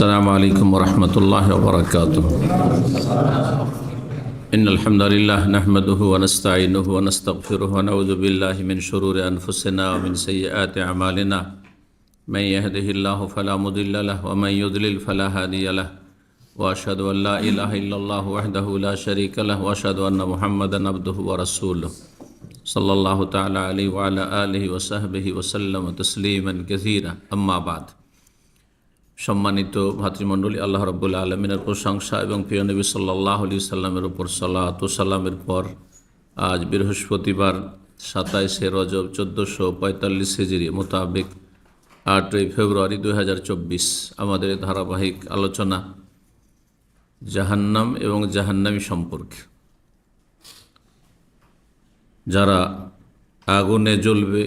السلام عليكم ورحمة الله وبركاته. إن الحمد لله نحمده ونستعينه ونستغفره ونعوذ بالله من شرور أنفسنا ومن سيئات أعمالنا. من يهده الله فلا مضل له ومن يضلل فلا هادي له. وأشهد أن لا إله إلا الله وحده لا شريك له وأشهد أن محمدا عبده ورسوله صلى الله تعالى عليه وعلى آله وصحبه وسلم تسليما كثيرا. أما بعد. সম্মানিত ভাতৃমণ্ডলী, আল্লাহ রাব্বুল আলামিনের প্রশংসা এবং প্রিয় নবী সাল্লাল্লাহু আলাইহি সাল্লামের উপর সালাত ও সালামের পর আজ বৃহস্পতিবার 27শে রজব 1445 হিজরি মোতাবেক 8ই ফেব্রুয়ারি 2024 আমাদের ধারাবাহিক আলোচনা জাহান্নাম এবং জাহান্নামী সম্পর্কে। যারা আগুনে জ্বলবে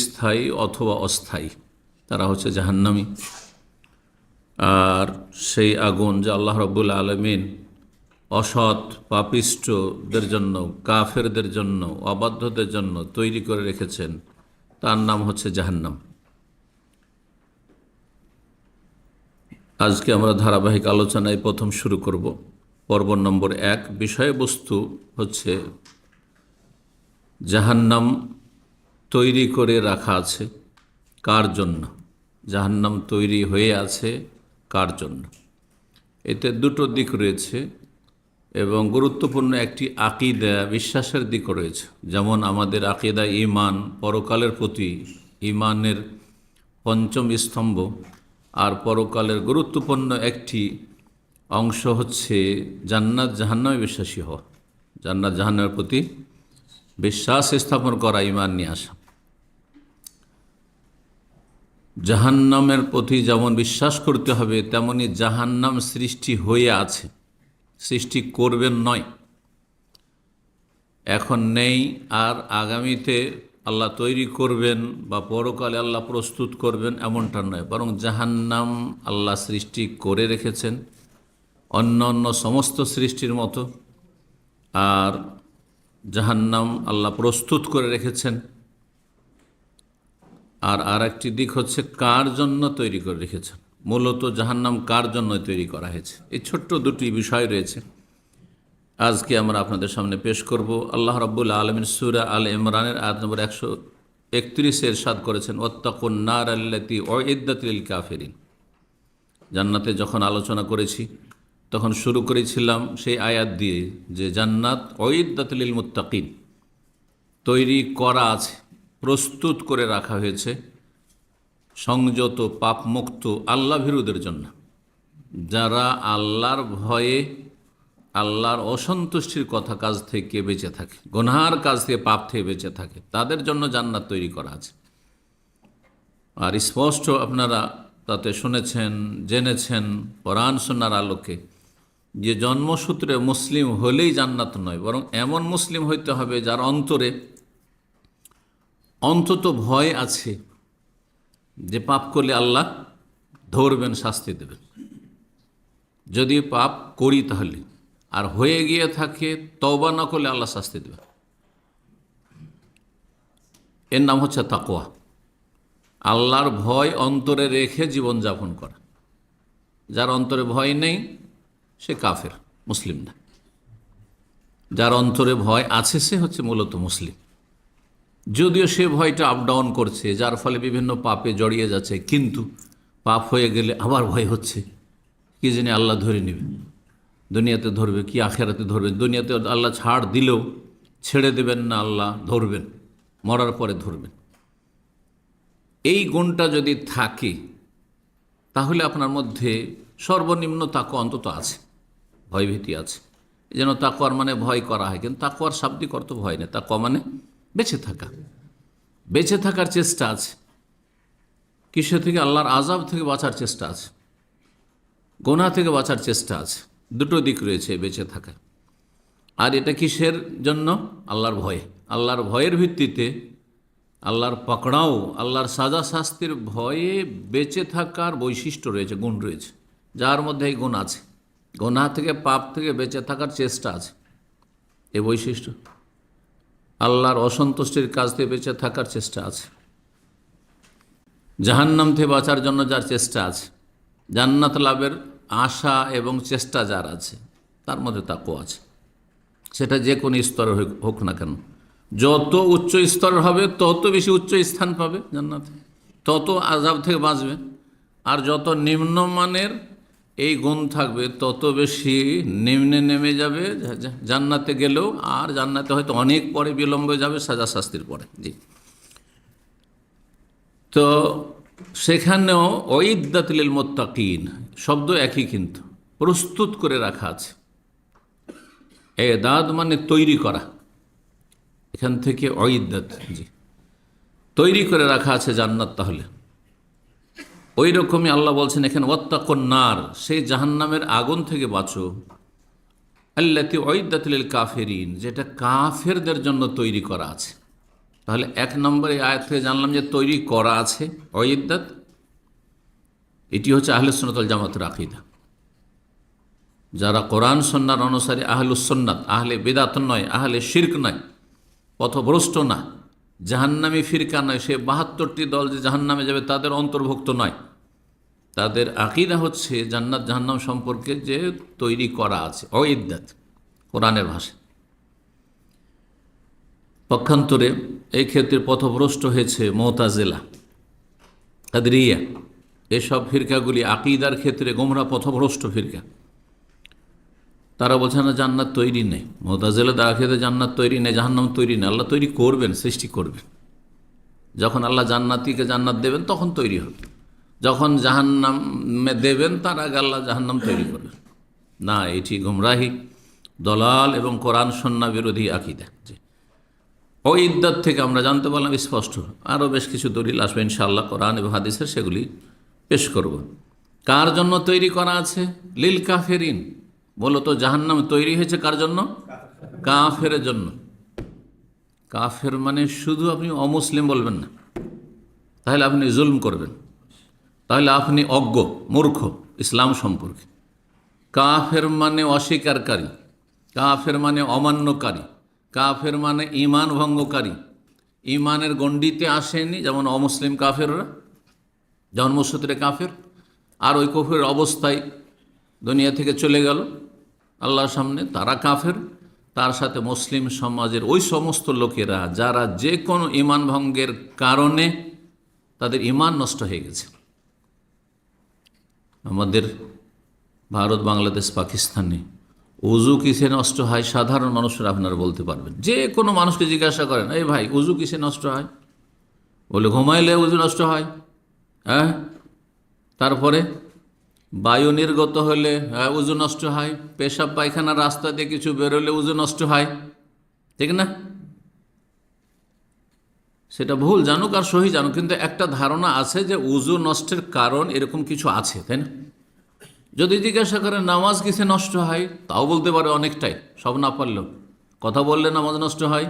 স্থায়ী অথবা অস্থায়ী তারা হচ্ছে জাহান্নামী। আর সেই আগুন যা আল্লাহ রাব্বুল আলামিন অসৎ পাপিষ্ঠদের জন্য, কাফেরদের জন্য, অবাধ্যদের জন্য তৈরি করে রেখেছেন, তার নাম হচ্ছে জাহান্নাম। আজকে আমরা ধারাবাহিক আলোচনায় প্রথম শুরু করব। পর্ব নম্বর 1, বিষয়বস্তু হচ্ছে জাহান্নাম তৈরি করে রাখা আছে কার জন্য, জাহান্নাম তৈরি হয়ে আছে কার জন্য। এতে দুটো দিক রয়েছে এবং গুরুত্বপূর্ণ একটি আকীদা, বিশ্বাসের দিকও রয়েছে। যেমন আমাদের আকীদা ঈমান, পরকালের প্রতি ঈমানের পঞ্চম স্তম্ভ, আর পরকালের গুরুত্বপূর্ণ একটি অংশ হচ্ছে জান্নাত জাহান্নামে বিশ্বাসী হওয়া, জান্নাত জাহান্নামের প্রতি বিশ্বাস স্থাপন করা, ঈমান নিয়ে আসা। জাহান্নামের প্রতি যেমন বিশ্বাস করতে হবে, তেমনি জাহান্নাম সৃষ্টি হয়ে আছে, সৃষ্টি করবেন নয়, এখন নেই আর আগামীতে আল্লাহ তৈরি করবেন বা পরকালে আল্লাহ প্রস্তুত করবেন এমনটা নয়, বরং জাহান্নাম আল্লাহ সৃষ্টি করে রেখেছেন অন্য অন্য সমস্ত সৃষ্টির মতো। আর জাহান্নাম আল্লাহ প্রস্তুত করে রেখেছেন। আর একটি দিক হচ্ছে কার জন্য তৈরি করে রেখেছেন, মূলত জাহান্নাম কার জন্য তৈরি করা হয়েছে। এই ছোট্ট দুটি বিষয় রয়েছে, আজকে আমরা আপনাদের সামনে পেশ করব। আল্লাহ রাব্বুল আলামিন সূরা আল ইমরানের আয়াত নম্বর 131 ইরশাদ করেছেন, ওয়াত্তাকুন নার আল্লাতী উইদ্দাত লিল কাফিরিন। জান্নাতে যখন আলোচনা করেছি তখন শুরু করেছিলাম সেই আয়াত দিয়ে যে জান্নাত উইদ্দাত লিল মুত্তাকিন, তৈরি করা আছে, প্রস্তুত করে রাখা হয়েছে সংযত পাপমুক্ত আল্লাহ ভীরুদের জন্য। যারা আল্লাহর ভয়ে, আল্লাহর অসন্তুষ্টির কথা কাজ থেকে বেঁচে থাকে, গুনাহের কাজ থেকে, পাপ থেকে বেঁচে থাকে, তাদের জন্য জান্নাত তৈরি করা আছে। আর স্পষ্ট আপনারা তাতে শুনেছেন, জেনেছেন কোরআন সুন্নাহর আলোকে যে জন্মসূত্রে মুসলিম হলেই জান্নাত নয়, বরং এমন মুসলিম হইতে হবে যার অন্তরে অন্তত ভয় আছে যে পাপ করলে আল্লাহ ধরবেন, শাস্তি দেবেন। যদি পাপ করি তাহলে, আর হয়ে গিয়ে থাকে তওবা না করলে আল্লাহ শাস্তি দেবেন। এর নাম হচ্ছে তাকওয়া। আল্লাহর ভয় অন্তরে রেখে জীবনযাপন করা। যার অন্তরে ভয় নেই সে কাফের, মুসলিম না। যার অন্তরে ভয় আছে সে হচ্ছে মূলত মুসলিম। যদিও সে ভয়টা আপ ডাউন করছে, যার ফলে বিভিন্ন পাপে জড়িয়ে যাচ্ছে, কিন্তু পাপ হয়ে গেলে আবার ভয় হচ্ছে কি জানি আল্লাহ ধরে নেবে, দুনিয়াতে ধরবে কি আখেরাতে ধরবে। দুনিয়াতে আল্লাহ ছাড় দিলেও ছেড়ে দেবেন না, আল্লাহ ধরবেন, মরার পরে ধরবেন। এই গুণটা যদি থাকে তাহলে আপনার মধ্যে সর্বনিম্ন তাকওয়া অন্তত আছে, ভয়ভীতি আছে। এই জন্য তাকওয়ার মানে ভয় করা হয়, কিন্তু তাকওয়ার শাব্দিক অর্থ ভয় নেই। তাকওয়া মানে বেঁচে থাকা, বেঁচে থাকার চেষ্টা আছে। কিসে থেকে? আল্লাহর আযাব থেকে বাঁচার চেষ্টা আছে, গুনাহ থেকে বাঁচার চেষ্টা আছে। দুটো দিক রয়েছে বেঁচে থাকা। আর এটা কিসের জন্য? আল্লাহর ভয়ে। আল্লাহর ভয়ের ভিত্তিতে আল্লাহর পাকড়াও, আল্লাহর সাজা শাস্তির ভয়ে বেঁচে থাকার বৈশিষ্ট্য রয়েছে, গুণ রয়েছে, যার মধ্যে এই গুণ আছে। গুনাহ থেকে, পাপ থেকে বেঁচে থাকার চেষ্টা আছে, এই বৈশিষ্ট্য। আল্লাহর অসন্তুষ্টির কাজ থেকে বেঁচে থাকার চেষ্টা আছে, জাহান্নাম থেকে বাঁচার জন্য যার চেষ্টা আছে, জান্নাত লাভের আশা এবং চেষ্টা যার আছে তার মধ্যে তাকওয়া আছে, সেটা যে কোনো স্তরের হোক না কেন। যত উচ্চ স্তরের হবে তত বেশি উচ্চ স্থান পাবে জান্নাতে, তত আযাব থেকে বাঁচবে। আর যত নিম্নমানের এই গুণ থাকবে তত বেশি নিম্নে নেমে যাবে জান্নাতে গেলেও, আর জান্নাতে হয়তো অনেক পরে বিলম্ব যাবে সাজা শাস্তির পরে। জি, তো সেখানেও ওইদ্দাত লিল মুত্তাকিন শব্দ একই, কিন্তু প্রস্তুত করে রাখা আছে। এদাদ মানে তৈরি করা, এখান থেকে ওইদ্দাত, জি, তৈরি করে রাখা আছে জান্নাত। তাহলে ওই রকমই আল্লাহ বলছেন এখানে ওয়াত্তাকুন নার, সেই জাহান্নামের আগুন থেকে বাঁচো, আল্লাতী উইদ্দাত লিল কাফিরিন, যেটা কাফেরদের জন্য তৈরি করা আছে। তাহলে এক নম্বরে আয়াত থেকে জানলাম যে তৈরি করা আছে উইদ্দাত। এটি হচ্ছে আহলুস সুন্নাত ওয়াল জামাতের আকীদা। যারা কোরআন সুন্নাহর অনুসারী আহলুস সুন্নাত, আহলে বিদআত নয়, আহলে শিরক নয়, পথভ্রষ্ট না, জাহান্নামী ফিরকা নয়, সে ৭২টি দল যে জাহান্নামে যাবে তাদের অন্তর্ভুক্ত নয়। তাদের আকীদা হচ্ছে জান্নাত জাহান্নাম সম্পর্কে যে তৈরি করা আছে, উইদ্দাত কোরআনের ভাষায়। পক্ষান্তরে এই ক্ষেত্রে পথভ্রষ্ট হয়েছে মুতাজিলা, কাদরিয়া, এসব ফিরকাগুলি আকীদার ক্ষেত্রে গোমরাহ পথভ্রষ্ট ফিরকা। তারা বলছে না জান্নাত তৈরি নেই, মুতাজিলা তারা ক্ষেত্রে জান্নাত তৈরি নেই, জাহান্নাম তৈরি নেই, আল্লাহ তৈরি করবেন, সৃষ্টি করবেন। যখন আল্লাহ জান্নাতীকে জান্নাত দেবেন তখন তৈরি হবে, যখন জাহান্নামে দেবেন তার আগে আল্লাহ জাহান্নাম তৈরি করবেন না। এটি গুমরাহি, দলাল এবং কোরআন সুন্নাহ বিরোধী আকীদা। ওই ইদ্দাত থেকে আমরা জানতে পারলাম স্পষ্ট, আরও বেশ কিছু দলিল আসবে ইনশাআল্লাহ কোরআন এবং হাদিসের, সেগুলি পেশ করব। কার জন্য তৈরি করা আছে? লিল কাফিরিন। বলো তো জাহান্নাম তৈরি হয়েছে কার জন্য? কাফেরের জন্য। কাফের মানে শুধু আপনি অমুসলিম বলবেন না, তাহলে আপনি জুলম করবেন, তাহলে আপনি অজ্ঞ মূর্খ ইসলাম সম্পর্কে। কাফের মানে অস্বীকারী, কাফের মানে অমান্যকারী, কাফের মানে ঈমান ভঙ্গকারী, ঈমানের গণ্ডিতে আসেনি, যেমন অমুসলিম কাফেররা জন্মসূত্রে কাফের, আর ওই কুফরের অবস্থায় দুনিয়া থেকে চলে গেল আল্লাহর সামনে, তারা কাফের। তার সাথে মুসলিম সমাজের ওই সমস্ত লোকেরা যারা যে কোনো ঈমান ভঙ্গের কারণে তাদের ঈমান নষ্ট হয়ে গেছে। আমাদের ভারত, বাংলাদেশ, পাকিস্তানে উজু কিসে নষ্ট হয় সাধারণ মানুষরা আপনারা বলতে পারবেন। যে কোনো মানুষকে জিজ্ঞাসা করেন, এই ভাই উজু কিসে নষ্ট হয়? বলে ঘুমাইলে উজু নষ্ট হয়। হ্যাঁ, তারপরে বায়ু নির্গত হলে উজু নষ্ট হয়, পেশাব পায়খানা রাস্তা দিয়ে কিছু বেরোলে উজু নষ্ট হয়, ঠিক না? সেটা ভুল জানুক আর সহি জানুক, কিন্তু একটা ধারণা আছে যে উজু নষ্টের কারণ এরকম কিছু আছে, তাই না? যদি জিজ্ঞাসা করে নামাজ কিসে নষ্ট হয়, তাও বলতে পারে অনেকটাই, সব না পারলেও। কথা বললে নামাজ নষ্ট হয়,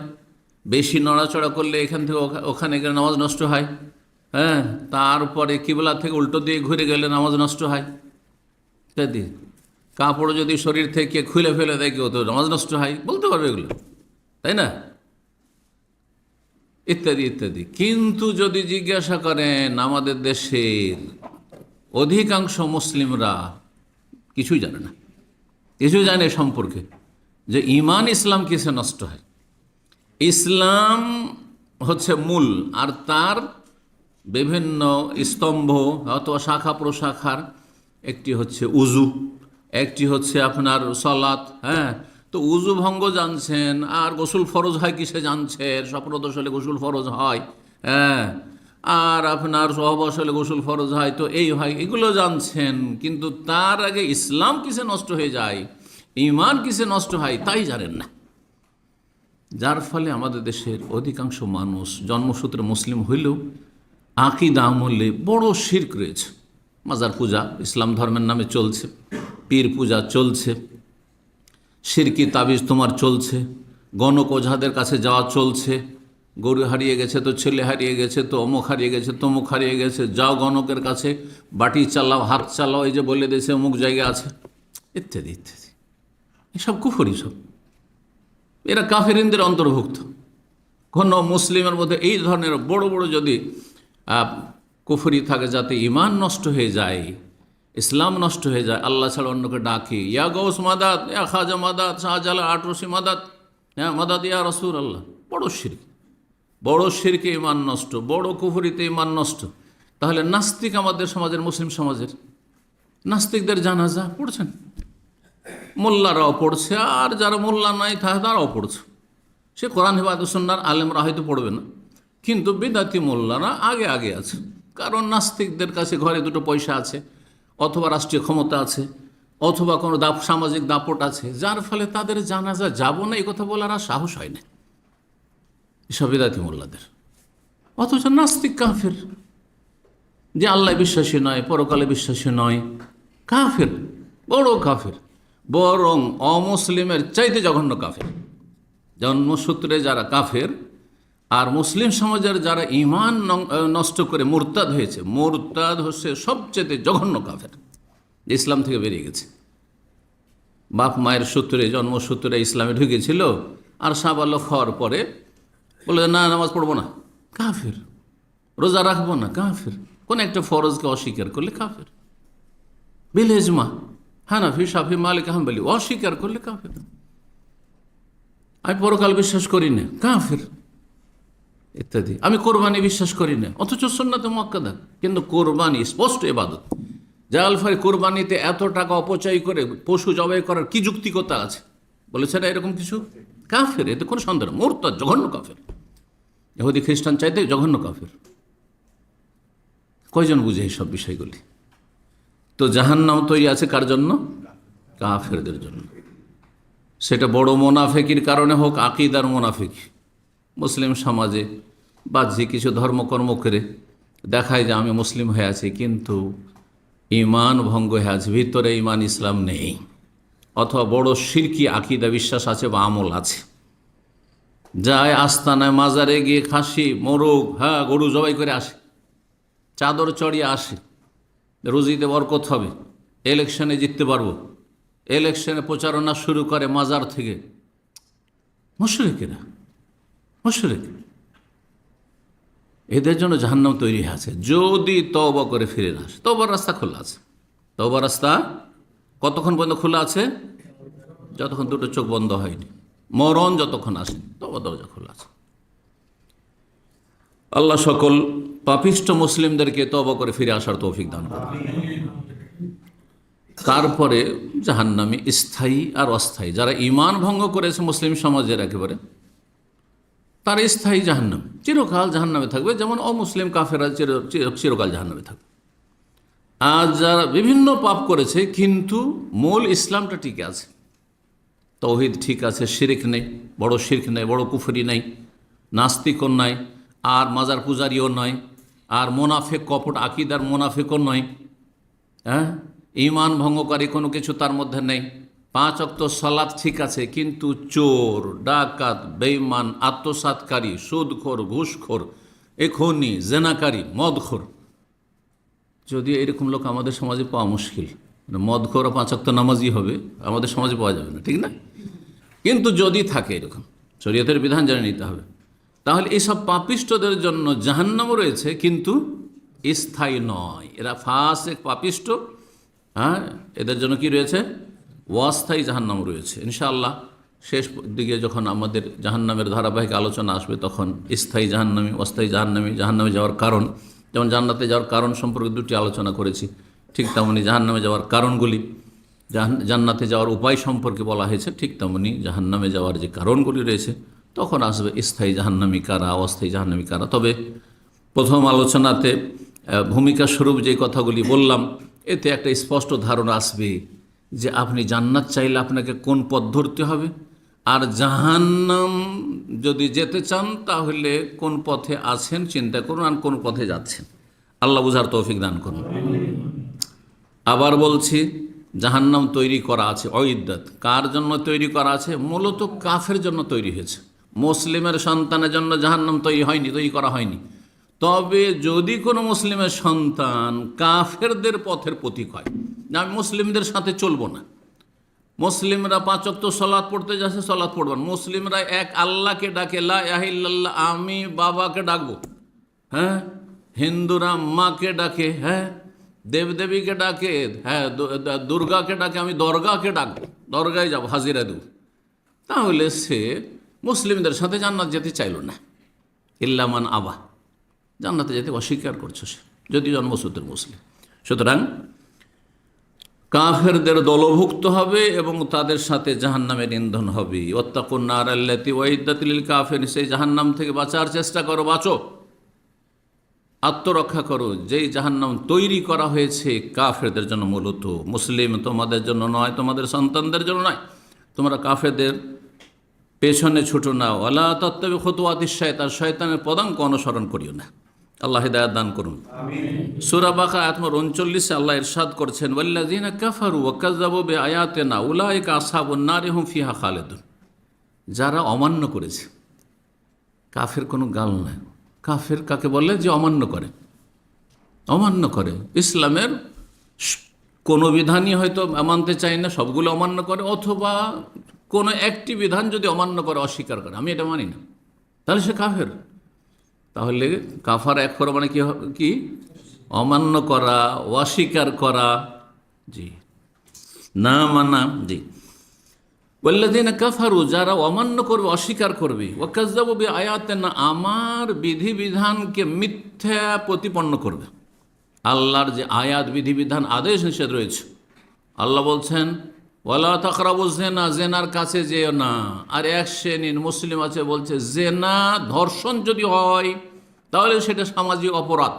বেশি নড়াচড়া করলে এখান থেকে ওখানে গেলে নামাজ নষ্ট হয়, হ্যাঁ, তারপরে কিবলা থেকে উল্টো দিয়ে ঘুরে গেলে নামাজ নষ্ট হয় ইত্যাদি। কাপড় যদি শরীর থেকে খুলে ফেলে দেয় কেউ তো নামাজ নষ্ট হয়, বলতে পারবে এগুলো, তাই না? ইত্যাদি ইত্যাদি। কিন্তু যদি জিজ্ঞাসা করেন, আমাদের দেশের অধিকাংশ মুসলিমরা কিছুই জানে না, কিছু জানে সম্পর্কে যে ঈমান ইসলাম কিসে নষ্ট হয়। ইসলাম হচ্ছে মূল, আর তার বিভিন্ন স্তম্ভ অথবা শাখা প্রশাখার একটি হচ্ছে উজু, একটি হচ্ছে আপনার সালাত। হ্যাঁ, তো উজু ভঙ্গ জানছেন, আর গোসল ফরজ হয় কিসে জানছেন, স্বপ্নদোষ হলে গোসল ফরজ হয়, হ্যাঁ, আর আপনার সহবাস হলে গোসল ফরজ হয়, তো এই হয়, এগুলো জানছেন। কিন্তু তার আগে ইসলাম কিসে নষ্ট হয়ে যায়, ঈমান কিসে নষ্ট হয়, তাই জানেন না। যার ফলে আমাদের দেশের অধিকাংশ মানুষ জন্মসূত্রে মুসলিম হইলেও আকীদা আমলে বড় শিরক রয়েছে। মাজার পূজা ইসলাম ধর্মের নামে চলছে, পীর পূজা চলছে, শিরকি তাবিজ তোমার চলছে, গণক ওঝাদের কাছে যাওয়া চলছে, গরু হারিয়ে গেছে তো ছেলে হারিয়ে গেছে, তো অমুক হারিয়ে গেছে, তমুক হারিয়ে গেছে, যাও গণকের কাছে, বাটি চালাও, হাত চালাও, এই যে বলে দিয়েছে অমুক জায়গায় আছে, ইত্যাদি ইত্যাদি। এসব কুফরি, সব এরা কাফেরিনদের অন্তর্ভুক্ত। কোনো মুসলিমের মধ্যে এই ধরনের বড় বড় যদি কুফরি থাকে যাতে ঈমান নষ্ট হয়ে যায়, ইসলাম নষ্ট হয়ে যায়, আল্লাহ ছাড়া অন্যকে ডাকি, ইয়া গৌস মাদাত, ইয়া খাজা মাদাত, শাহজালাল আটরসি মাদাত, হ্যাঁ মাদাত ইয়া রসুল আল্লাহ। বড় শিরক, বড় শিরকে ইমান নষ্ট, বড় কুফরিতে ইমান নষ্ট। তাহলে নাস্তিক আমাদের সমাজের, মুসলিম সমাজের নাস্তিকদের জানাজা পড়ছেন, মোল্লারাও পড়ছে, আর যারা মোল্লা নাই তারাও পড়ছে। সে কোরআন হেফাজত সুন্নাহর আলেমরা হয়তো পড়বে না, কিন্তু বিদাতি মোল্লারা আগে আগে আছে। কারণ নাস্তিকদের কাছে ঘরে দুটো পয়সা আছে, অথবা রাষ্ট্রীয় ক্ষমতা আছে, অথবা কোনো সামাজিক দাপট আছে, যার ফলে তাদের জানাজা যাব না এই কথা বলার আর সাহস হয় না এসব বিদাতি মোল্লাদের। অথচ নাস্তিক কাফের, যে আল্লাহ বিশ্বাসী নয়, পরকালে বিশ্বাসী নয়, কাফের, বড় কাফের, বরং অমুসলিমের চাইতে জঘন্য কাফের। জন্মসূত্রে যারা কাফের, আর মুসলিম সমাজের যারা ইমান নষ্ট করে মুরতাদ হয়েছে, মুরতাদ হচ্ছে সবচেয়ে জঘন্য কাফের, ইসলাম থেকে বেরিয়ে গেছে। বাপ মায়ের সূত্রে, জন্মসূত্রে ইসলামে ঢুকেছিল, আর সাবালক হওয়ার পরে বলে না নামাজ পড়বো না, কাফের। রোজা রাখবো না, কাফের। কোন একটা ফরজকে অস্বীকার করলে কাফের। বিল ইজমা হানাফি, শাফি, মালিক, হাম্বলি অস্বীকার করলে কাফের। আমি পরকাল বিশ্বাস করি না, কাফের, ইত্যাদি। আমি কোরবানি বিশ্বাস করি না, অথচ সুন্নাতে মুআক্কাদা। কিন্তু কোরবানি স্পষ্ট ইবাদত। জালাল ফারি কোরবানিতে এত টাকা অপচয় করে পশু জবাই করার কি যুক্তিকতা আছে? বলেছে না এরকম কিছু? কাফের, এতে কোনো সন্দেহ নেই, মুরতাদ, জঘন্য কাফের। ইহুদি খ্রিস্টান চাইতে জঘন্য কাফের। কয়জন বুঝে এইসব বিষয়গুলি? তো জাহান্নাম তৈরি আছে কার জন্য? কাফেরদের জন্য। সেটা বড় মোনাফেকির কারণে হোক, আকিদার মোনাফেকি। মুসলিম সমাজে বাহ্যিক কিছু ধর্মকর্ম করে দেখায় যে আমি মুসলিম হয়ে আছি, কিন্তু ইমান ভঙ্গ হয়ে আছে, ভিতরে ইমান ইসলাম নেই। অথবা বড় শিরকি আকিদা বিশ্বাস আছে বা আমল আছে, যায় আস্তানায় মাজারে গিয়ে খাসি, মোরগ, হ্যাঁ গরু জবাই করে আসে, চাদর চড়িয়ে আসে, রুজিতে বরকত হবে, ইলেকশনে জিততে পারবো, ইলেকশনে প্রচারণা শুরু করে মাজার থেকে। মুশরিকেরা, মুশরিক। এদের জন্য জাহান্নাম তৈরি আছে যদি তওবা করে ফিরে না আসে। তওবার রাস্তা খোলা আছে। তওবার রাস্তা কতক্ষণ পর্যন্ত খোলা আছে? যতক্ষণ দুটো চোখ বন্ধ হয়নি, মরণ যতক্ষণ আসে, তওবা দরজা খোলা আছে। আল্লাহ সকল পাপিষ্ঠ মুসলিমদেরকে তওবা করে ফিরে আসার তৌফিক দান করুন। তারপরে জাহান্নামী স্থায়ী আর অস্থায়ী। যারা ঈমান ভঙ্গ করেছে মুসলিম সমাজের একেবারে, তার স্থায়ী জাহান্নাম, চিরকাল জাহান্নামে থাকবে। যেমন অমুসলিম কাফেরা চিরকাল জাহান্নামে থাকবে। আর যারা বিভিন্ন পাপ করেছে কিন্তু মূল ইসলামটা ঠিক আছে, তৌহিদ ঠিক আছে, শিরক নেই, বড় শিরক নেই, বড় কুফরি নেই, নাস্তিকও নাই, আর মাজার পূজারিও নয়, আর মোনাফেক কপট আকিদার মোনাফেকও নয়, হ্যাঁ, ঈমান ভঙ্গকারী কোনো কিছু তার মধ্যে নেই। 5 ওয়াক্ত সালাত ঠিক আছে, কিন্তু চোর, ডাকাত, বেঈমান, আত্মসাৎকারী, সুদখোর, ঘুষখোর, এখনি জেনাকারী, মদখোর। যদিও এরকম লোক আমাদের সমাজে পাওয়া মুশকিল, মদখোর 5 ওয়াক্ত নামাজি হবে, আমাদের সমাজে পাওয়া যাবে না, ঠিক না? কিন্তু যদি থাকে এরকম, শরীয়তের বিধান জেনে নিতে হবে। তাহলে এইসব পাপিষ্টদের জন্য জাহান্নাম রয়েছে, কিন্তু স্থায়ী নয়। এরা ফাসিক, পাপিষ্ট, হ্যাঁ, এদের জন্য কি রয়েছে? অস্থায়ী জাহান্নাম রয়েছে। ইনশাআল্লাহ শেষ দিকে যখন আমাদের জাহান্নামের ধারাবাহিক আলোচনা আসবে, তখন স্থায়ী জাহান্নামী, অস্থায়ী জাহান্নামী, জাহান্নামে যাওয়ার কারণ, যেমন জান্নাতে যাওয়ার কারণ সম্পর্কে 2টি আলোচনা করেছি, ঠিক তেমনি জাহান্নামে যাওয়ার কারণগুলি, জান্নাতে যাওয়ার উপায় সম্পর্কে বলা হয়েছে, ঠিক তেমনি জাহান্নামে যাওয়ার যে কারণগুলি রয়েছে, তখন আসবে স্থায়ী জাহান্নামী কারা, অস্থায়ী জাহান্নামী কারা। তবে প্রথম আলোচনাতে ভূমিকা স্বরূপ যে কথাগুলি বললাম, এতে একটা স্পষ্ট ধারণা আসবে যে আপনি জান্নাত চাইলে আপনাকে কোন পথ ধরতে হবে, আর জাহান্নাম যদি যেতে চান তাহলে কোন পথে আছেন চিন্তা করুন, আর কোন পথে যাচ্ছেন। আল্লাহ বুঝার তৌফিক দান করুন। আবার বলছি, জাহান্নাম তৈরি করা আছে, অইদ্দাত কার জন্য তৈরি করা আছে? মূলত কাফের জন্য তৈরি হয়েছে। মুসলিমের সন্তানের জন্য জাহান্নাম তৈরি হয়নি, তৈরি করা হয়নি। তবে যদি কোনো মুসলিমের সন্তান কাফেরদের পথের প্রতীক হয়, যে আমি মুসলিমদের সাথে চলবো না, মুসলিমরা 5 ওয়াক্ত সালাত পড়তে যাচ্ছে, সালাত পড়বেন, মুসলিমরা এক আল্লাহকে ডাকে, লা ইলাহা ইল্লাল্লাহ, আমি বাবাকে ডাকবো, হ্যাঁ, হিন্দুরা মাকে ডাকে, হ্যাঁ, দেবদেবীকে ডাকে, হ্যাঁ দুর্গাকে ডাকে, আমি দরগাকে ডাকবো, দরগায় যাব, হাজিরা দেব, তাহলে সে মুসলিমদের সাথে জান্নাত যেতে চাইল না। ইল্লামান আবা, জান্নাতে যেতে অস্বীকার করছে সে, যদি জন্মসূত্রের মুসলিম। সুতরাং কাফেরদের দলভুক্ত হবে এবং তাদের সাথে জাহান্নামের ইন্ধন হবে। ওয়াত্তাকুন নার আল্লাতী উইদ্দাত লিল কাফিরিন, সেই জাহান্নাম থেকে বাঁচার চেষ্টা করো, বাঁচো, আত্মরক্ষা করো, যেই জাহান্নাম তৈরি করা হয়েছে কাফেরদের জন্য, মূলত মুসলিম তোমাদের জন্য নয়, তোমাদের সন্তানদের জন্য নয়। তোমরা কাফেরদের পেছনে ছুটো না। ওয়ালা তাত্তাবি খুতুওয়াতিশ শায়তান, শয়তানের পদাঙ্ক অনুসরণ করিও না। আল্লাহ হিদায়াত দান করুন। সূরা বাকারা আয়াত নম্বর 39 আল্লাহ ইরশাদ করছেন, ওয়াল্লাযীনা কাফারু ওয়া কাযযাবু বিআয়াতিনা উলাইকা আসহাবুন নারি হুম ফিহা খালিদুন। যারা অমান্য করেছে, কাফের কোনো গাল নাই। কাফের কাকে বলে? যে অমান্য করে, অমান্য করে ইসলামের কোনো বিধানই হয়তো মানতে চায় না, সবগুলো অমান্য করে, অথবা কোনো একটি বিধান যদি অমান্য করে, অস্বীকার করে, আমি এটা মানি না, তাহলে সে কাফের। তাহলে কাফার এক করা মানে কি? অমান্য করা, অস্বীকার করা, জি, না মানা, জি। ওয়াল্লাযীনা কাফারু, যারা অমান্য করবে, অস্বীকার করবে, ওয়া কাযযাবু বিআয়াতিনা, আমার বিধিবিধানকে মিথ্যা প্রতিপন্ন করবে। আল্লাহর যে আয়াত, বিধিবিধান, আদেশ নিষেধ রয়েছে, আল্লাহ বলছেন ওয়ালা তাকরাবুজ জিনা, জেনার কাছে যেও না। আর এক শ্রেণীর মুসলিম আছে বলছে জেনা ধর্ষণ যদি হয় তাহলে সেটা সামাজিক অপরাধ,